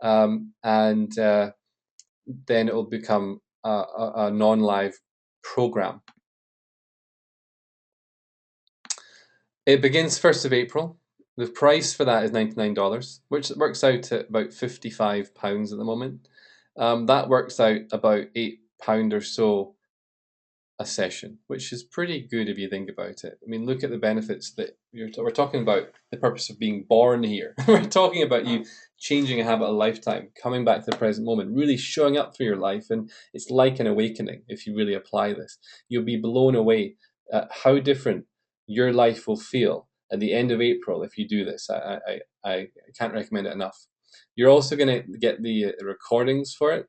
and then it will become a non-live program. It begins 1st of April. The price for that is $99, which works out at about £55 at the moment. That works out about £8 or so a session, which is pretty good if you think about it. I mean, look at the benefits that we're talking about. The purpose of being born here. We're talking about you changing a habit of a lifetime, coming back to the present moment, really showing up for your life, and it's like an awakening if you really apply this. You'll be blown away at how different your life will feel at the end of April if you do this. I can't recommend it enough. You're also going to get the recordings for it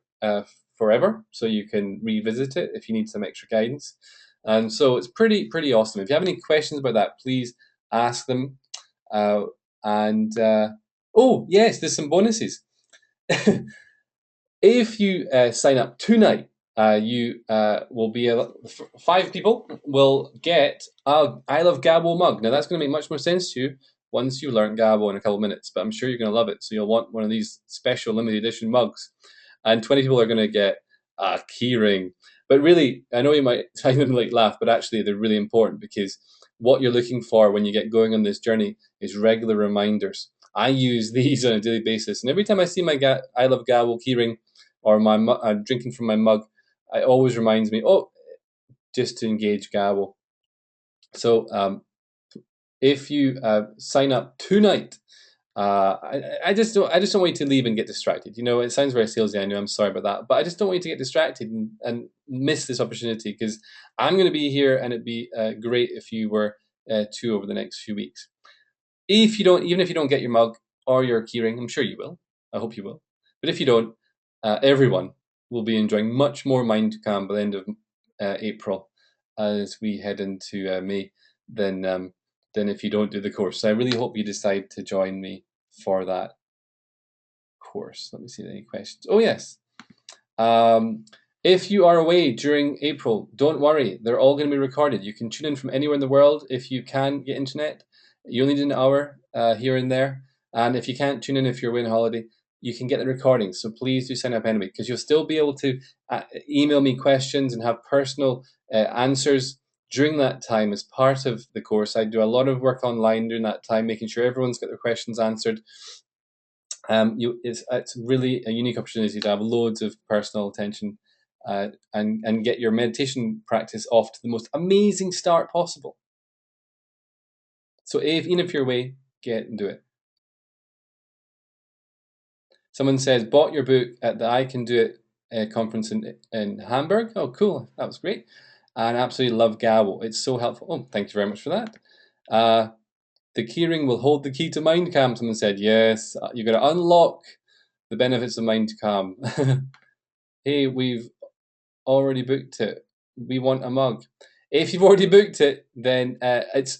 forever, so you can revisit it if you need some extra guidance. And so it's pretty awesome. If you have any questions about that, please ask them. Uh, and oh yes, there's some bonuses. If you sign up tonight, you will be 5 people will get a I Love Gabbo mug. Now that's going to make much more sense to you once you learn Gabbo in a couple of minutes, but I'm sure you're going to love it. So you'll want one of these special limited edition mugs, and 20 people are going to get a keyring. But really, I know you might find them like laugh, but actually they're really important because what you're looking for when you get going on this journey is regular reminders. I use these on a daily basis, and every time I see my I Love Gabbo keyring or my drinking from my mug, it always reminds me, oh, just to engage Gabbo. So if you sign up tonight, I just don't want you to leave and get distracted. You know, it sounds very salesy. I know. I'm sorry about that, but I just don't want you to get distracted and miss this opportunity because I'm going to be here, and it'd be great if you were too over the next few weeks. If you don't, even if you don't get your mug or your keyring, I'm sure you will. I hope you will. But if you don't, everyone will be enjoying much more Mind to Calm by the end of April as we head into May than if you don't do the course. So I really hope you decide to join me for that course. Let me see any questions. Oh yes. If you are away during April, don't worry. They're all going to be recorded. You can tune in from anywhere in the world if you can get internet. You only need an hour here and there. And if you can't tune in if you're away on holiday, you can get the recordings. So please do sign up anyway, because you'll still be able to email me questions and have personal answers during that time as part of the course. I do a lot of work online during that time, making sure everyone's got their questions answered. It's really a unique opportunity to have loads of personal attention and get your meditation practice off to the most amazing start possible. So even if you're away, get and do it. Someone says, bought your book at the I Can Do It conference in Hamburg. Oh, cool. That was great. And I absolutely love Gabbo. It's so helpful. Oh, thank you very much for that. The keyring will hold the key to Mind Calm. Someone said, yes, you've got to unlock the benefits of Mind Calm. Hey, we've already booked it. We want a mug. If you've already booked it, then it's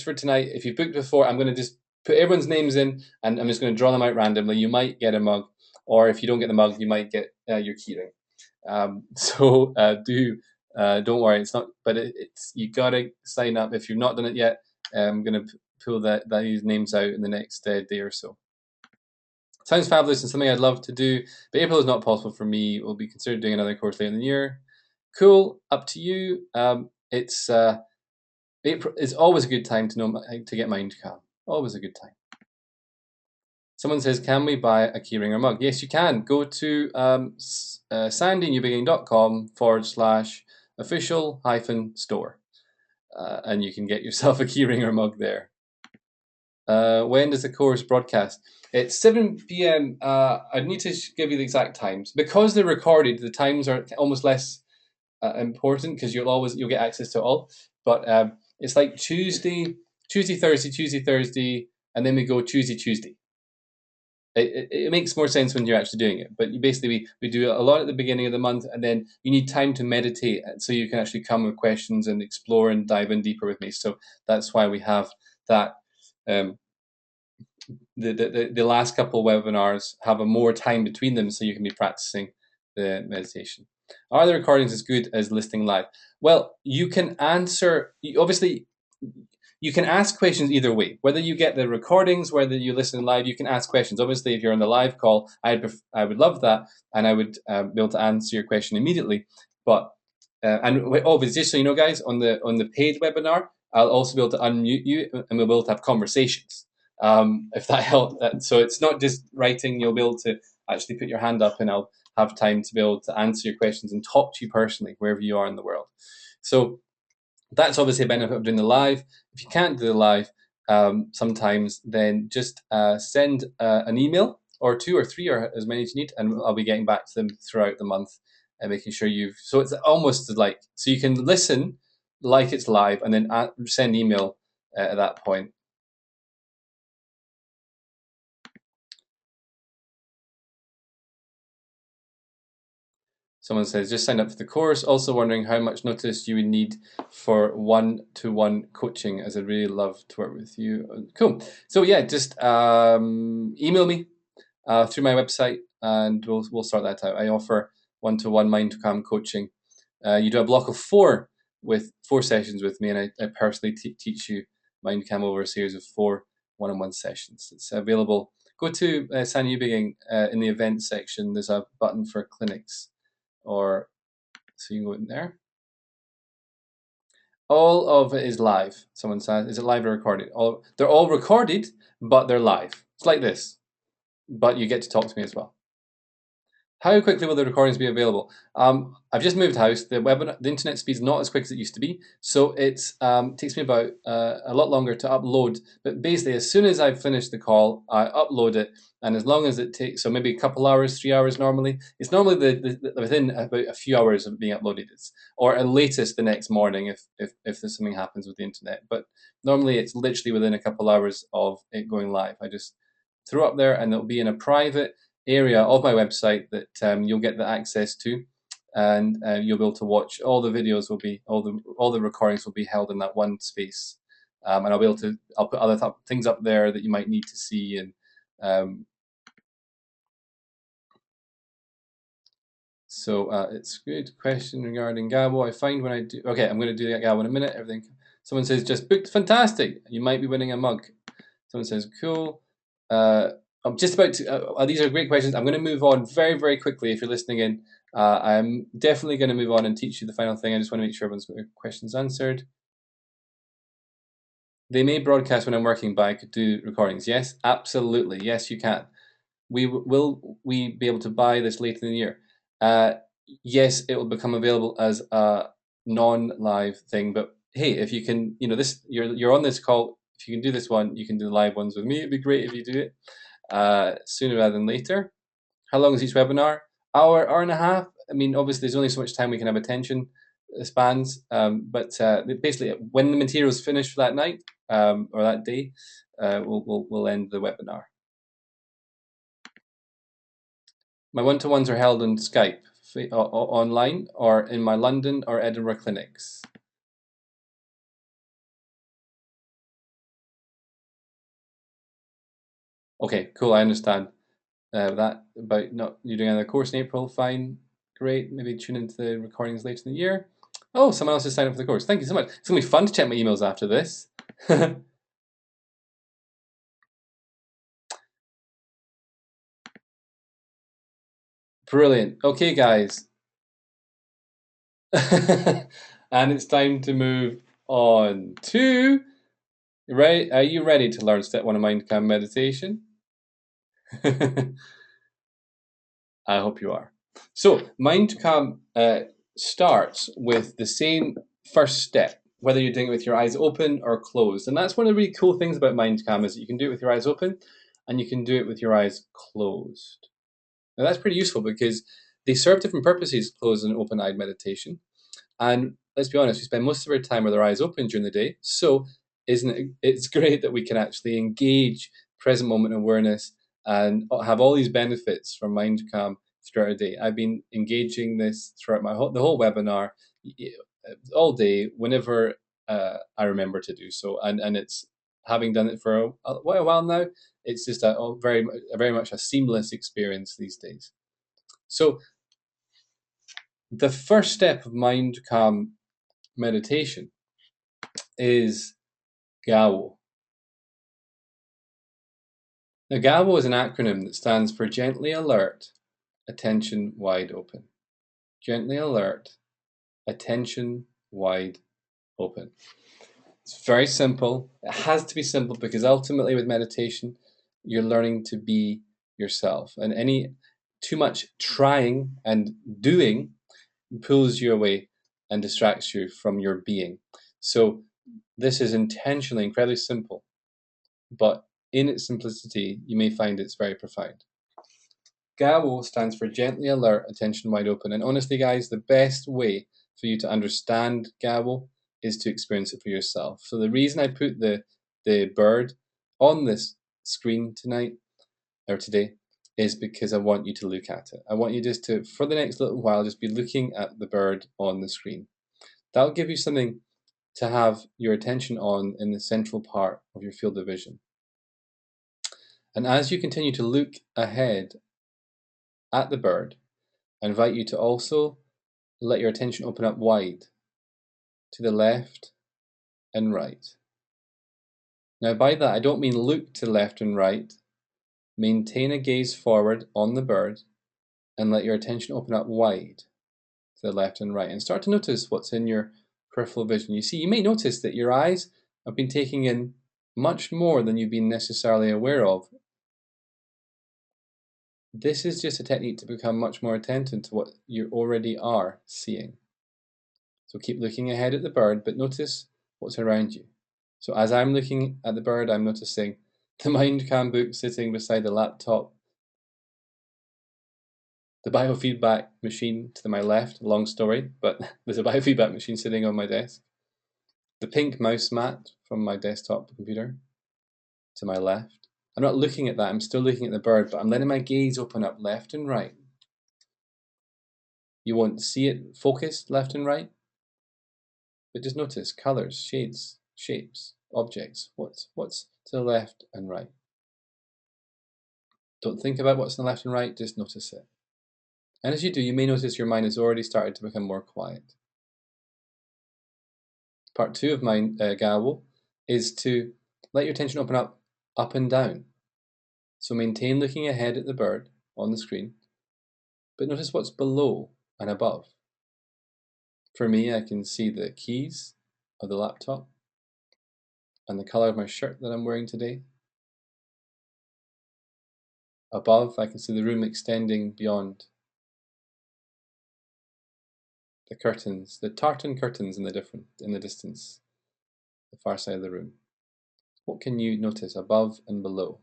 for tonight. If you've booked before, I'm going to just put everyone's names in, and I'm just going to draw them out randomly. You might get a mug, or if you don't get the mug, you might get your keyring. Don't worry. It's not, but it's you gotta sign up if you've not done it yet. I'm going to pull these names out in the next day or so. Sounds fabulous and something I'd love to do, but April is not possible for me. We'll be considering doing another course later in the year. Cool, up to you. It's April is always a good time to get Mind Calm. Always a good time. Someone says, can we buy a keyring or mug? Yes, you can. Go to sandynewbigging.com/official-store and you can get yourself a keyring or mug there. When does the course broadcast? It's 7 p.m. I need to give you the exact times. Because they're recorded, the times are almost less important because you'll get access to it all. But it's like Tuesday, Thursday, and then we go Tuesday. It makes more sense when you're actually doing it. But basically, we do a lot at the beginning of the month, and then you need time to meditate so you can actually come with questions and explore and dive in deeper with me. So that's why we have that. The last couple of webinars have a more time between them so you can be practicing the meditation. Are the recordings as good as listening live? Well, you can answer, obviously, you can ask questions either way. Whether you get the recordings, whether you listen live, you can ask questions. Obviously, if you're on the live call, I would love that, and I would be able to answer your question immediately. But just so you know, guys, on the paid webinar, I'll also be able to unmute you, and we'll be able to have conversations. If that helps. So it's not just writing. You'll be able to actually put your hand up, and I'll have time to be able to answer your questions and talk to you personally wherever you are in the world. So that's obviously a benefit of doing the live. If you can't do the live sometimes, then just send an email or 2 or 3 or as many as you need, and I'll be getting back to them throughout the month and making sure so it's almost like, so you can listen like it's live and then send email at that point. Someone says, just signed up for the course. Also wondering how much notice you would need for one-to-one coaching, as I'd really love to work with you. Cool. So yeah, just email me through my website, and we'll sort that out. I offer one-to-one mind to calm coaching. You do a block of 4 with 4 sessions with me, and I personally teach you mind calm over a series of 4 one-on-one sessions. It's available. Go to Newbigging in the events section. There's a button for clinics, or so you can go in there. All of it is live. Someone says, is it live or recorded? They're all recorded, but they're live. It's like this, but you get to talk to me as well. How quickly will the recordings be available? I've just moved house. The internet speed's not as quick as it used to be, so it takes me about a lot longer to upload. But basically, as soon as I've finished the call, I upload it, and as long as it takes, so maybe a couple hours, 3 hours normally. It's normally within about a few hours of being uploaded, or at latest the next morning if there's something happens with the internet. But normally it's literally within a couple hours of it going live. I just throw up there, and it'll be in a private area of my website that you'll get the access to, and you'll be able to watch all the videos. Will be all the recordings will be held in that one space, and I'll put other things up there that you might need to see. And so it's a good question regarding Gabo. I find when I do, okay, I'm going to do that Gabo in a minute. Everything. Someone says just booked. Fantastic. You might be winning a mug. Someone says cool. I'm just about to, these are great questions. I'm going to move on very, very quickly if you're listening in. I'm definitely going to move on and teach you the final thing. I just want to make sure everyone's got their questions answered. They may broadcast when I'm working, but I could do recordings. Yes, absolutely. Yes, you can. Will we be able to buy this later in the year? Yes, it will become available as a non-live thing. But hey, if you can, this you're on this call. If you can do this one, you can do the live ones with me. It'd be great if you do it sooner rather than later. How long is each webinar? Hour and a half. I mean, obviously, there's only so much time we can have attention spans, but basically, when the material is finished for that night or that day, we'll end the webinar. My one-to-ones are held on Skype, online, or in my London or Edinburgh clinics. Okay, cool. I understand that about not you doing another course in April. Fine, great. Maybe tune into the recordings later in the year. Oh, someone else has signed up for the course. Thank you so much. It's gonna be fun to check my emails after this. Brilliant. Okay, guys. And it's time to move on to, right? Are you ready to learn step 1 of mind calm meditation? I hope you are. So, mind calm starts with the same first step, whether you're doing it with your eyes open or closed. And that's one of the really cool things about mind calm is that you can do it with your eyes open and you can do it with your eyes closed. Now, that's pretty useful because they serve different purposes, closed and open-eyed meditation. And let's be honest, we spend most of our time with our eyes open during the day. So it's great that we can actually engage present moment awareness and have all these benefits from mind calm throughout our day. I've been engaging this throughout the whole webinar all day whenever I remember to do so. And it's having done it for a while now, it's just very much a seamless experience these days. So the first step of mind calm meditation is GAWO. Now, GAWO is an acronym that stands for Gently Alert, Attention Wide Open. Gently Alert, Attention Wide Open. It's very simple. It has to be simple because ultimately with meditation, you're learning to be yourself. And any too much trying and doing pulls you away and distracts you from your being. So this is intentionally incredibly simple, but in its simplicity, you may find it's very profound. GAWO stands for Gently Alert, Attention Wide Open. And honestly, guys, the best way for you to understand GAWO is to experience it for yourself. So the reason I put the bird on this screen tonight or today is because I want you to look at it. I want you just to, for the next little while, just be looking at the bird on the screen. That'll give you something to have your attention on in the central part of your field of vision. And as you continue to look ahead at the bird, I invite you to also let your attention open up wide to the left and right. Now, by that, I don't mean look to left and right. Maintain a gaze forward on the bird and let your attention open up wide to the left and right. And start to notice what's in your peripheral vision. You see, you may notice that your eyes have been taking in much more than you've been necessarily aware of. This is just a technique to become much more attentive to what you already are seeing. So keep looking ahead at the bird, but notice what's around you. So as I'm looking at the bird, I'm noticing the MindCam book sitting beside the laptop, the biofeedback machine to my left, long story, but there's a biofeedback machine sitting on my desk. The pink mouse mat from my desktop computer to my left. I'm not looking at that, I'm still looking at the bird, but I'm letting my gaze open up left and right. You won't see it focused left and right, but just notice colors, shades, shapes, objects. What's to the left and right? Don't think about what's on the left and right, just notice it. And as you do, you may notice your mind has already started to become more quiet. Part 2 of my Gawo is to let your attention open up and down. So maintain looking ahead at the bird on the screen, but notice what's below and above. For me, I can see the keys of the laptop and the color of my shirt that I'm wearing today. Above, I can see the room extending beyond the curtains, the tartan curtains in the distance, the far side of the room. What can you notice above and below?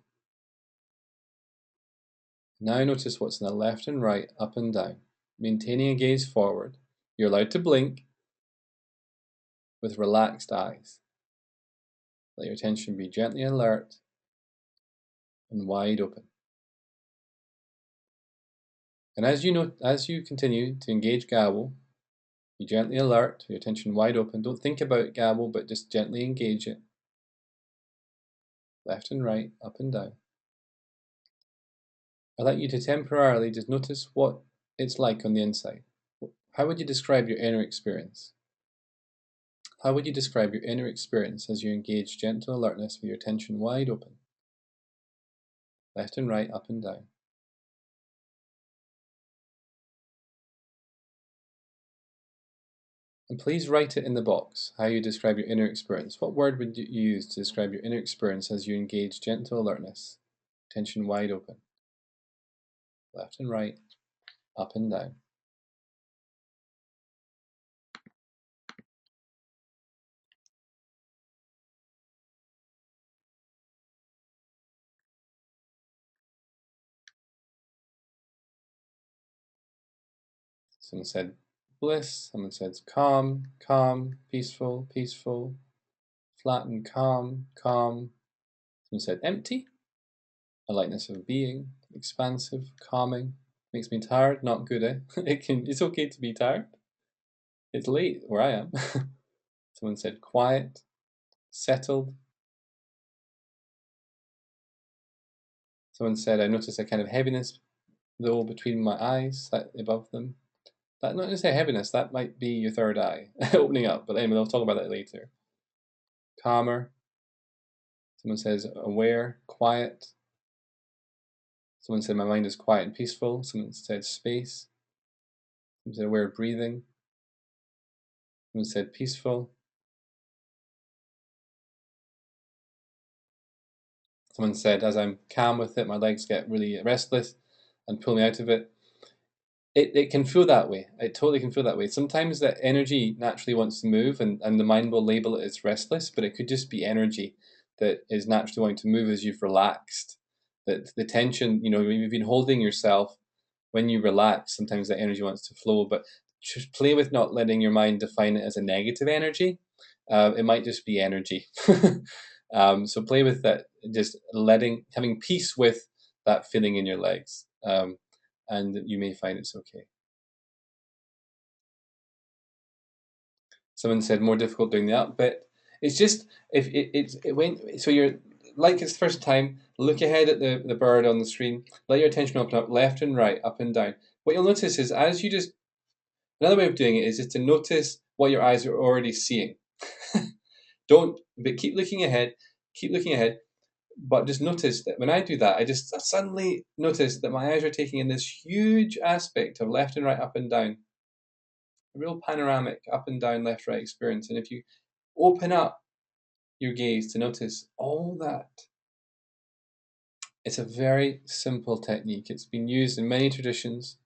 Now notice what's in the left and right, up and down, maintaining a gaze forward. You're allowed to blink with relaxed eyes. Let your attention be gently alert and wide open. And as you continue to engage Gawo, be gently alert, your attention wide open. Don't think about Gawo, but just gently engage it. Left and right, up and down. I'd like you to temporarily just notice what it's like on the inside. How would you describe your inner experience? How would you describe your inner experience as you engage gentle alertness with your attention wide open? Left and right, up and down. And please write it in the box, how you describe your inner experience. What word would you use to describe your inner experience as you engage gentle alertness, attention wide open? Left and right, up and down. Someone said bliss, someone says calm, calm, peaceful, peaceful, flat and calm, calm. Someone said empty, a lightness of being, expansive, calming. Makes me tired, not good, eh? It's okay to be tired. It's late where I am. Someone said quiet, settled. Someone said I noticed a kind of heaviness though between my eyes, slightly above them. That not necessarily heaviness, that might be your third eye opening up, but anyway, I'll talk about that later. Calmer. Someone says aware, quiet. Someone said my mind is quiet and peaceful. Someone said space. Someone said aware of breathing. Someone said peaceful. Someone said as I'm calm with it, my legs get really restless and pull me out of it. It can feel that way. It totally can feel that way. Sometimes that energy naturally wants to move and the mind will label it as restless, but it could just be energy that is naturally wanting to move as you've relaxed. That the tension, you've been holding yourself. When you relax, sometimes that energy wants to flow, but just play with not letting your mind define it as a negative energy. It might just be energy. So play with that, just having peace with that feeling in your legs, and you may find it's okay. Someone said more difficult doing the up bit. It's just if it went so you're like it's the first time. Look ahead at the bird on the screen. Let your attention open up left and right, up and down. What you'll notice is as you just another way of doing it is just to notice what your eyes are already seeing. Don't but keep looking ahead. But just notice that when I do that, I just suddenly notice that my eyes are taking in this huge aspect of left and right, up and down, a real panoramic up and down, left, right experience. And if you open up your gaze to notice all that, it's a very simple technique. It's been used in many traditions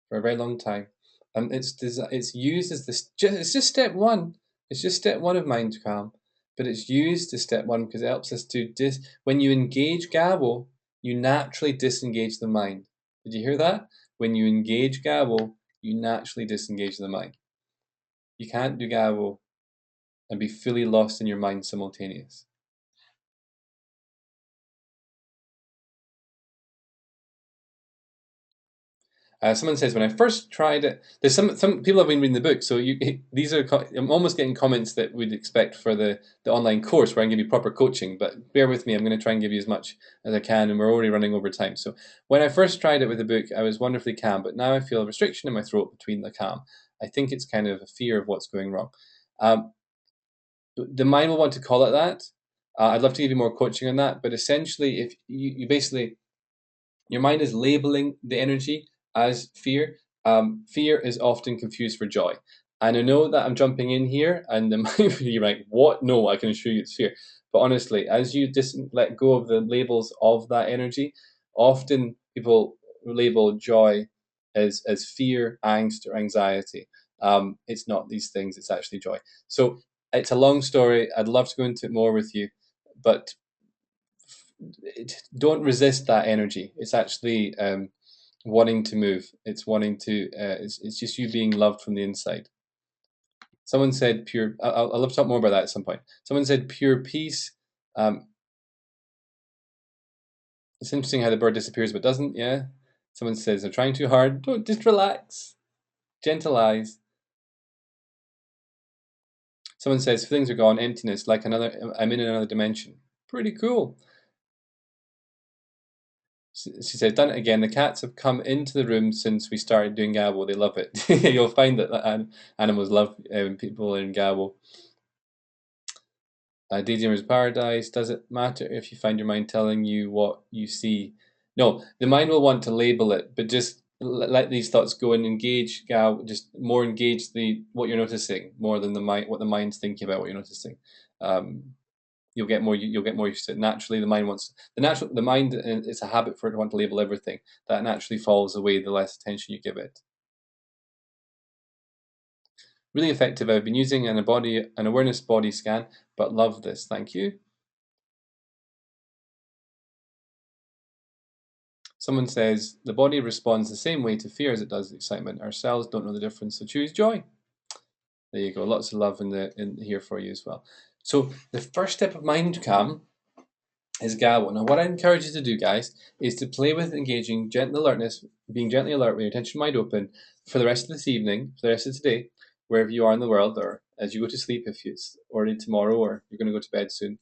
for a very long time, and it's used as this. It's just step one. It's just step one of mind calm, but it's used as step one because it helps us to when you engage Gabo, you naturally disengage the mind. Did you hear that? When you engage Gabo, you naturally disengage the mind. You can't do Gabo and be fully lost in your mind simultaneous. Someone says when I first tried it, there's some people have been reading the book, so these are I'm almost getting comments that we'd expect for the online course where I can give you proper coaching. But bear with me, I'm going to try and give you as much as I can, and we're already running over time. So when I first tried it with the book, I was wonderfully calm, but now I feel a restriction in my throat between the calm. I think it's kind of a fear of what's going wrong. The mind will want to call it that. I'd love to give you more coaching on that, but essentially, if you basically your mind is labeling the energy as fear. Fear is often confused for joy. And I know that I'm jumping in here, and the mind will be like, "What? No, I can assure you it's fear." But honestly, as you let go of the labels of that energy, often people label joy as fear, angst, or anxiety. It's not these things; it's actually joy. So it's a long story. I'd love to go into it more with you, but don't resist that energy. It's actually wanting to move. It's wanting to. It's just you being loved from the inside. Someone said pure. I'll love to talk more about that at some point. Someone said pure peace. It's interesting how the bird disappears but doesn't. Yeah. Someone says they're trying too hard. Don't just relax. Gentle eyes. Someone says feelings are gone. Emptiness, like another. I'm in another dimension. Pretty cool. She said, done it again. The cats have come into the room since we started doing Gabo. They love it. You'll find that animals love people in Gabo. Daydreamer's Paradise. Does it matter if you find your mind telling you what you see? No, the mind will want to label it, but just let these thoughts go and engage Gabo. Just more engage what you're noticing more than what the mind's thinking about what you're noticing. You'll get more used to it. Naturally, the mind wants the mind. It's a habit for it to want to label everything. That naturally falls away the less attention you give it. Really effective. I've been using an awareness body scan, but love this. Thank you. Someone says the body responds the same way to fear as it does excitement. Our cells don't know the difference, so choose joy. There you go. Lots of love in here for you as well. So the first step of mind calm is Gabo. Now, what I encourage you to do, guys, is to play with engaging gentle alertness, being gently alert with your attention mind open for the rest of this evening, for the rest of today, wherever you are in the world, or as you go to sleep, if it's already tomorrow or you're going to go to bed soon.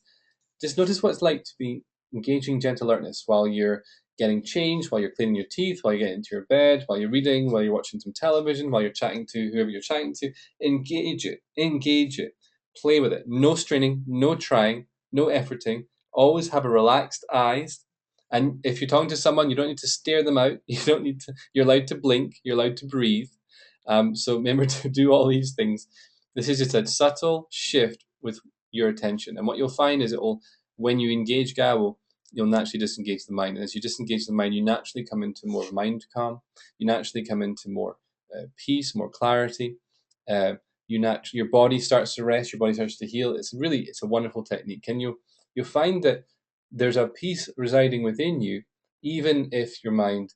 Just notice what it's like to be engaging gentle alertness while you're getting changed, while you're cleaning your teeth, while you're getting into your bed, while you're reading, while you're watching some television, while you're chatting to whoever you're chatting to. Engage it, play with it. No straining, no trying, no efforting. Always have a relaxed eyes. And if you're talking to someone, you don't need to stare them out. You don't need to. You're allowed to blink. You're allowed to breathe. So remember to do all these things. This is just a subtle shift with your attention, and what you'll find is when you engage Gabo, you'll naturally disengage the mind. And as you disengage the mind, you naturally come into more mind calm. You naturally come into more peace, more clarity. Your body starts to rest. Your body starts to heal. It's a wonderful technique. You'll find that there's a peace residing within you, even if your mind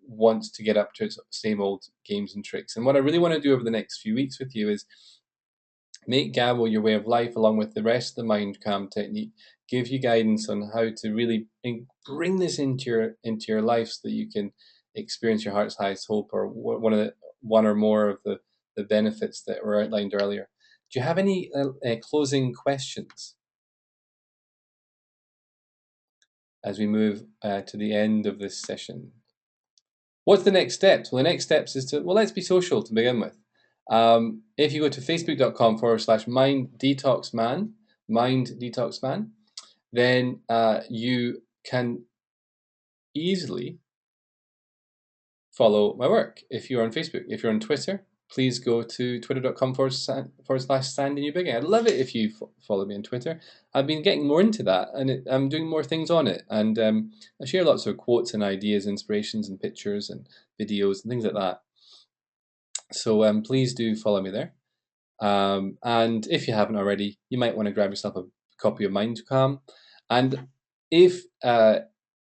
wants to get up to its same old games and tricks. And what I really want to do over the next few weeks with you is Make Gabo your way of life along with the rest of the mind calm technique. Give you guidance on how to really bring this into your life so that you can experience your heart's highest hope, or one or more of the benefits that were outlined earlier. Do you have any closing questions as we move to the end of this session? What's the next steps? Well, the next steps is let's be social to begin with. If you go to facebook.com/mind detox man, then you can easily follow my work if you're on Facebook. If you're on Twitter, please go to twitter.com/Sandy Newbigging. I'd love it if you follow me on Twitter. I've been getting more into that, and I'm doing more things on it. And I share lots of quotes and ideas, inspirations, and pictures and videos and things like that. So please do follow me there. And if you haven't already, you might want to grab yourself a copy of Mind Calm. And if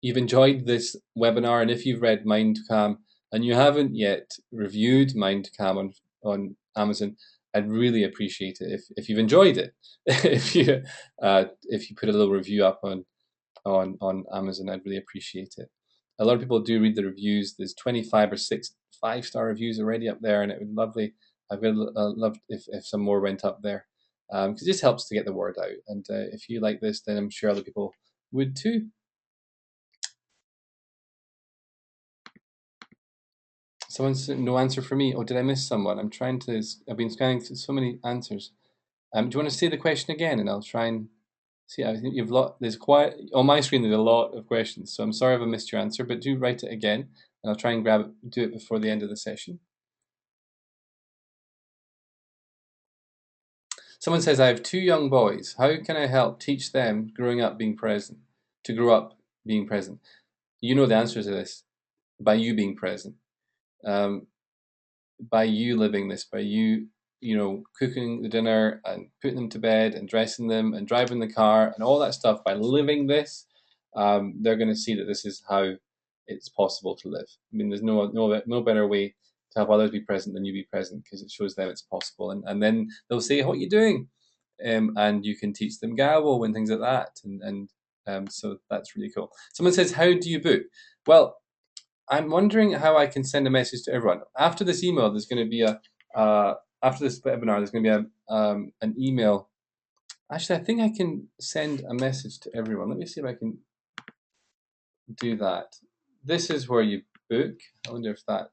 you've enjoyed this webinar, and if you've read Mind Calm and you haven't yet reviewed Mind Calm on Amazon, I'd really appreciate it if you've enjoyed it. if you put a little review up on Amazon, I'd really appreciate it. A lot of people do read the reviews. There's 25 or 6 5-star reviews already up there, and it would be lovely. I'd really love if some more went up there, because it just helps to get the word out. And if you like this, then I'm sure other people would too. Someone's no answer for me. Oh, did I miss someone? I've been scanning through so many answers. Do you want to say the question again, and I'll try and see? I think there's quite on my screen. There's a lot of questions, so I'm sorry if I missed your answer, but do write it again, and I'll try and do it before the end of the session. Someone says, I have 2 young boys. How can I help teach them to grow up being present? You know the answer to this by you being present, by you living this, by you cooking the dinner and putting them to bed and dressing them and driving the car and all that stuff. By living this, they're going to see that this is how it's possible to live. I mean, there's no better way to have others be present than you be present, because it shows them it's possible, and then they'll say, what are you doing? And you can teach them Gabo and things like that, and so that's really cool. Someone says, how do you book? Well, I'm wondering how I can send a message to everyone. After this email, there's going to be after this webinar, there's going to be an email. Actually, I think I can send a message to everyone. Let me see if I can do that. This is where you book. I wonder if I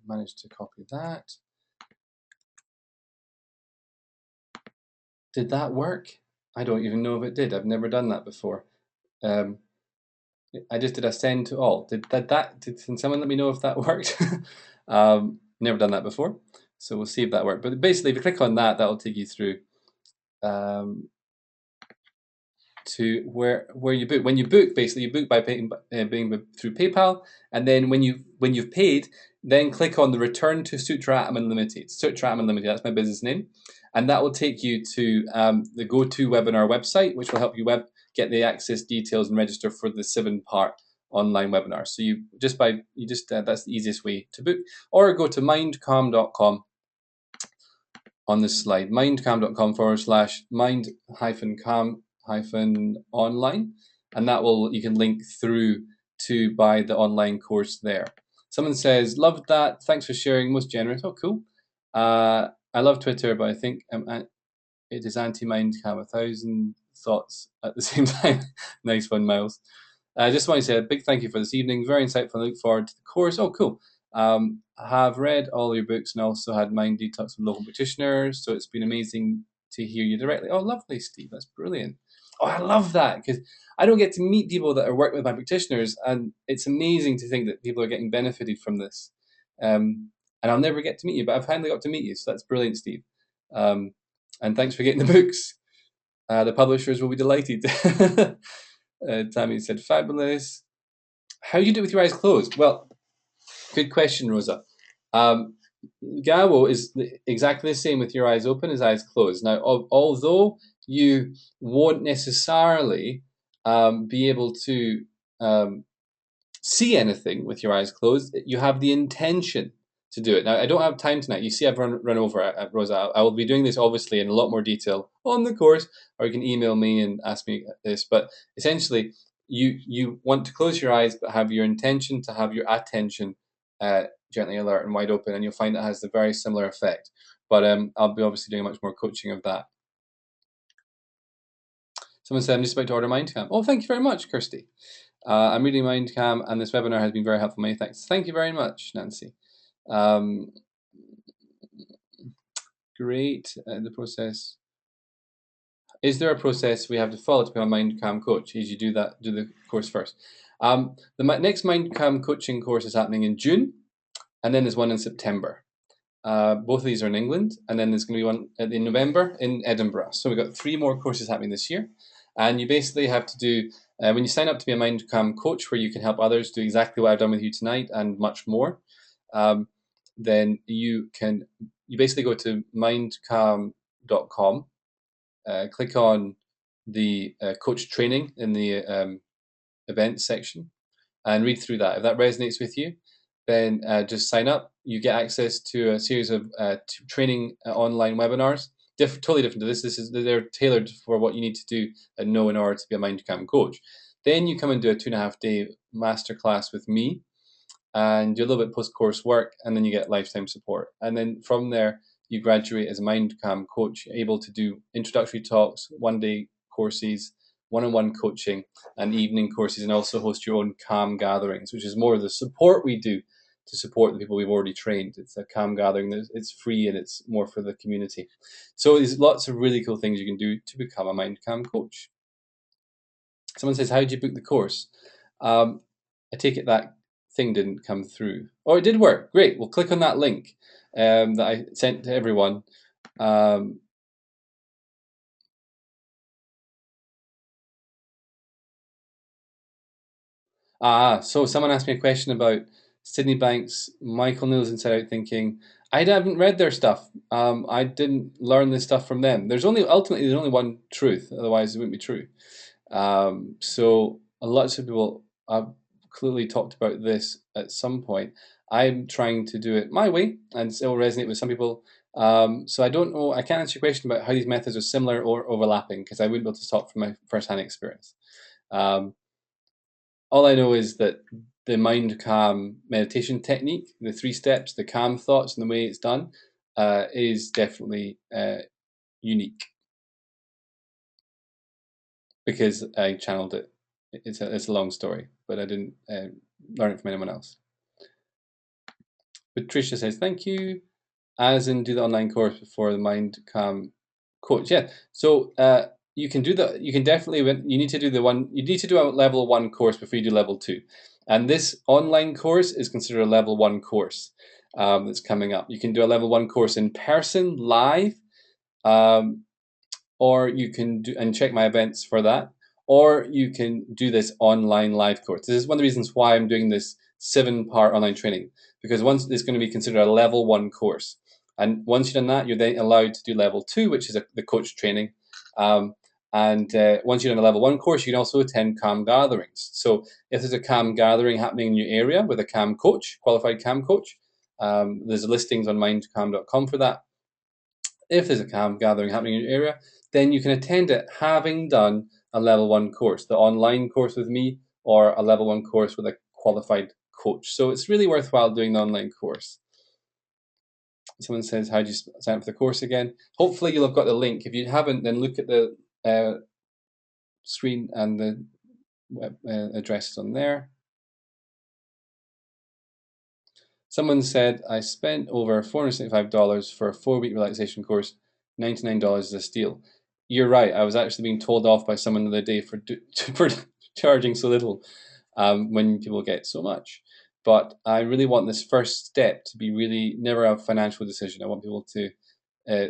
managed to copy that. Did that work? I don't even know if it did. I've never done that before. I just did a send to all. Can someone let me know if that worked? Never done that before, so we'll see if that worked. But basically, if you click on that, that'll take you through to where you book. When you book, basically, you book by paying through PayPal, and then when you've paid, then click on the Return to Sutra Unlimited. Sutra Unlimited. That's my business name, and that will take you to the GoToWebinar website, which will help you get the access details and register for the 7-part online webinar. So that's the easiest way to book, or go to mindcalm.com on this slide, mindcalm.com/mind-calm-online, and you can link through to buy the online course there. Someone says, loved that, thanks for sharing, most generous. Oh, cool. I love Twitter, but I think it is anti-mind calm, 1,000 thoughts at the same time. Nice one, Miles. I just want to say a big thank you for this evening. Very insightful. I look forward to the course. Oh, cool. I have read all your books and also had Mind Detox with local practitioners, so it's been amazing to hear you directly. Oh, lovely, Steve. That's brilliant. Oh, I love that, because I don't get to meet people that are working with my practitioners, and it's amazing to think that people are getting benefited from this. And I'll never get to meet you, but I've finally got to meet you, so that's brilliant, Steve. And thanks for getting the books. The publishers will be delighted. Tammy said, fabulous. How do you do it with your eyes closed? Well, good question, Rosa. Gabo is exactly the same with your eyes open as eyes closed. Now, although you won't necessarily be able to see anything with your eyes closed, you have the intention to do it. Now, I don't have time tonight. You see, I've run over, Rosa. I will be doing this obviously in a lot more detail on the course, or you can email me and ask me this. But essentially, you want to close your eyes, but have your intention to have your attention gently alert and wide open, and you'll find it has a very similar effect. But I'll be obviously doing much more coaching of that. Someone said, I'm just about to order Mindcam. Oh, thank you very much, Kirsty. I'm reading Mindcam, and this webinar has been very helpful. Many thanks. Thank you very much, Nancy. Great. The process. Is there a process we have to follow to become a Mindcam coach? As you do that, do the course first. The next Mindcam coaching course is happening in June, and then there's one in September. Both of these are in England, and then there's going to be one in November in Edinburgh. So we've got 3 more courses happening this year. And you basically have to do, when you sign up to be a Mindcam coach, where you can help others do exactly what I've done with you tonight and much more, then you basically go to mindcam.com, click on the coach training in the events section, and read through that. If that resonates with you, then just sign up. You get access to a series of training online webinars, totally different to this. They're tailored for what you need to do and know in order to be a Mindcam coach. Then you come and do a 2.5-day masterclass with me, and do a little bit post-course work, and then you get lifetime support. And then from there, you graduate as a Mindcam coach, able to do introductory talks, 1-day courses, one-on-one coaching, and evening courses, and also host your own CAM gatherings, which is more of the support we do to support the people we've already trained. It's a CAM gathering, it's free, and it's more for the community. So there's lots of really cool things you can do to become a Mindcam coach. Someone says, how did you book the course? I take it that thing didn't come through. Oh, it did work. Great. Well, click on that link that I sent to everyone. So someone asked me a question about Sydney Banks, Michael Neal's Inside Out Thinking. I haven't read their stuff. I didn't learn this stuff from them. Ultimately there's only one truth, otherwise it wouldn't be true. So lots of people have clearly talked about this at some point. I'm trying to do it my way, and it will resonate with some people. So I don't know. I can't answer your question about how these methods are similar or overlapping, because I wouldn't be able to talk from my first-hand experience. All I know is that the Mindcam meditation technique, the 3 steps, the calm thoughts, and the way it's done is definitely unique, because I channeled it. It's a long story, but I didn't learn it from anyone else. Patricia says, thank you. As in, do the online course before the Mindcam coach. Yeah, so you can do that. You can definitely, you need to do a level 1 course before you do level 2. And this online course is considered a level 1 course that's coming up. You can do a level 1 course in person, live, or you can do, and check my events for that, or you can do this online live course. This is one of the reasons why I'm doing this 7-part online training, because once it's going to be considered a level 1 course. And once you've done that, you're then allowed to do level 2, which is the coach training. Once you've done a level 1 course, you can also attend CAM gatherings. So if there's a CAM gathering happening in your area with a CAM coach, qualified CAM coach, there's listings on mindcam.com for that. If there's a CAM gathering happening in your area, then you can attend it having done a level 1 course, the online course with me, or a level 1 course with a qualified coach. So it's really worthwhile doing the online course. Someone says, how do you sign up for the course again? Hopefully you'll have got the link. If you haven't, then look at the screen, and the web address is on there. Someone said, I spent over $475 for a 4-week relaxation course. $99 is a steal. You're right. I was actually being told off by someone the other day for charging so little when people get so much. But I really want this first step to be really never a financial decision. I want people to,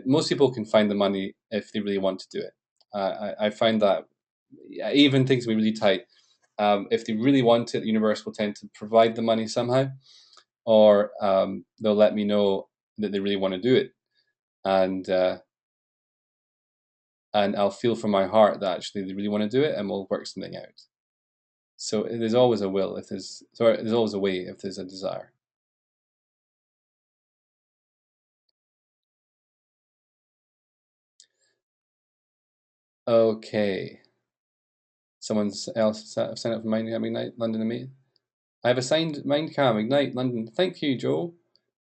most people can find the money if they really want to do it. I find that even things can be really tight. If they really want it, the universe will tend to provide the money somehow, or they'll let me know that they really want to do it. And I'll feel from my heart that actually they really want to do it, and we'll work something out. So there's always a will there's always a way if there's a desire. Okay. Someone else signed up for Mindcam Ignite London and me. I have assigned Mindcam Ignite London. Thank you, Joel.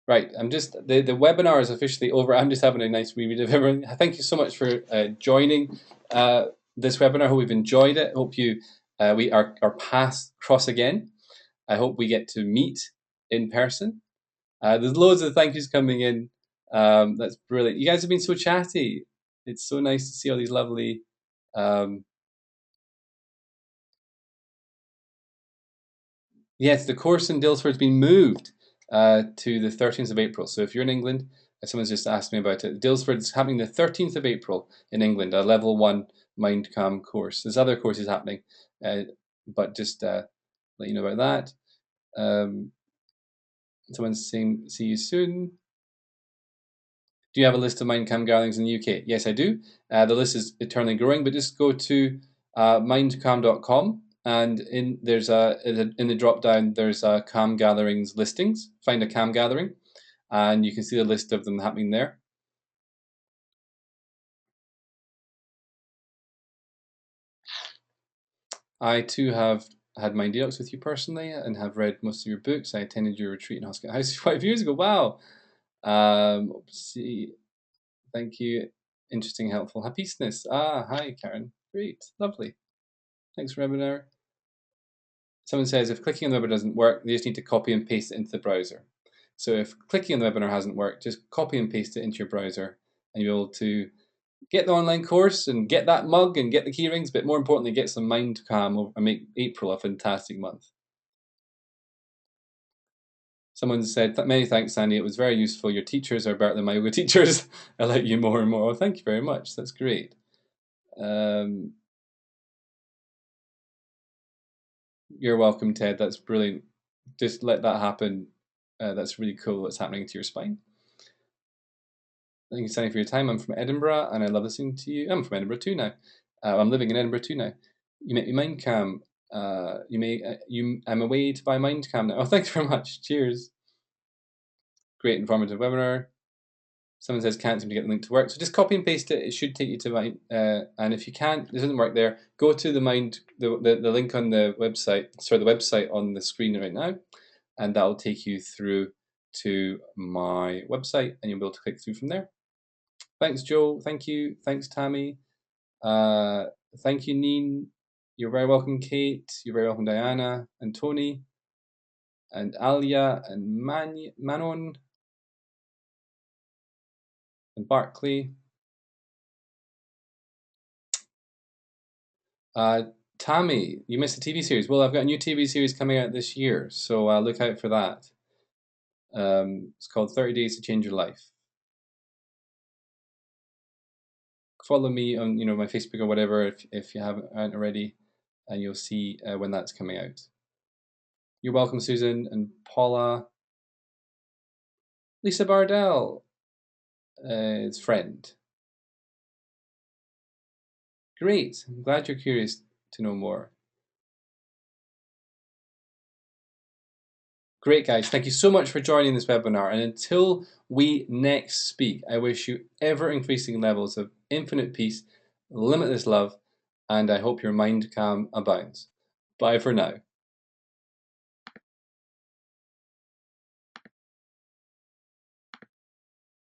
Right, I'm just the webinar is officially over. I'm just having a nice reread of everything. Thank you so much for joining this webinar. Hope you've enjoyed it. Hope you our paths cross again. I hope we get to meet in person. There's loads of thank yous coming in. That's brilliant. You guys have been so chatty. It's so nice to see all these lovely. Yes, the course in Daylesford's been moved to the 13th of April. So if you're in England, someone's just asked me about it. Daylesford's happening the 13th of April in England, a level 1 Mindcam course. There's other courses happening, but just let you know about that. Someone's saying, see you soon. Do you have a list of Mindcam gatherings in the UK? Yes, I do. The list is eternally growing, but just go to mindcam.com. And in the drop down, there's a Cam gatherings listings. Find a Cam gathering, and you can see the list of them happening there. I too have had Mind Detox with you personally, and have read most of your books. I attended your retreat in Hospital House 5 years ago. Wow. See, thank you. Interesting, helpful. Happiness. Hi, Karen. Great, lovely. Thanks for webinar. Someone says if clicking on the webinar doesn't work, they just need to copy and paste it into the browser. So if clicking on the webinar hasn't worked, just copy and paste it into your browser, and you'll be able to get the online course and get that mug and get the key rings, but more importantly, get some Mindcam and make April a fantastic month. Someone said, many thanks, Sandy. It was very useful. Your teachers are better than my yoga teachers. I like you more and more. Oh, thank you very much. That's great. You're welcome, Ted. That's brilliant. Just let that happen. That's really cool what's happening to your spine. Thank you, Sandy, for your time. I'm from Edinburgh, and I love listening to you. I'm from Edinburgh too now. I'm living in Edinburgh too now. You make me Mindcam. I'm away to buy Mindcam now. Oh, thanks very much. Cheers. Great informative webinar. Someone says can't seem to get the link to work, so just copy and paste it. It should take you to Mind. And if you can't, it doesn't work there. Go to the link on the website. Sorry, the website on the screen right now, and that will take you through to my website, and you'll be able to click through from there. Thanks, Joe. Thank you. Thanks, Tammy. Thank you, Neen. You're very welcome, Kate. You're very welcome, Diana and Tony and Alia and Manon and Barclay. Tammy, you missed the TV series. Well, I've got a new TV series coming out this year, so look out for that. It's called 30 Days to Change Your Life. Follow me on my Facebook or whatever if you haven't already, and you'll see when that's coming out. You're welcome, Susan and Paula. Lisa Bardell is friend. Great. I'm glad you're curious to know more. Great, guys. Thank you so much for joining this webinar. And until we next speak, I wish you ever increasing levels of infinite peace, limitless love, and I hope your Mindcam abounds. Bye for now.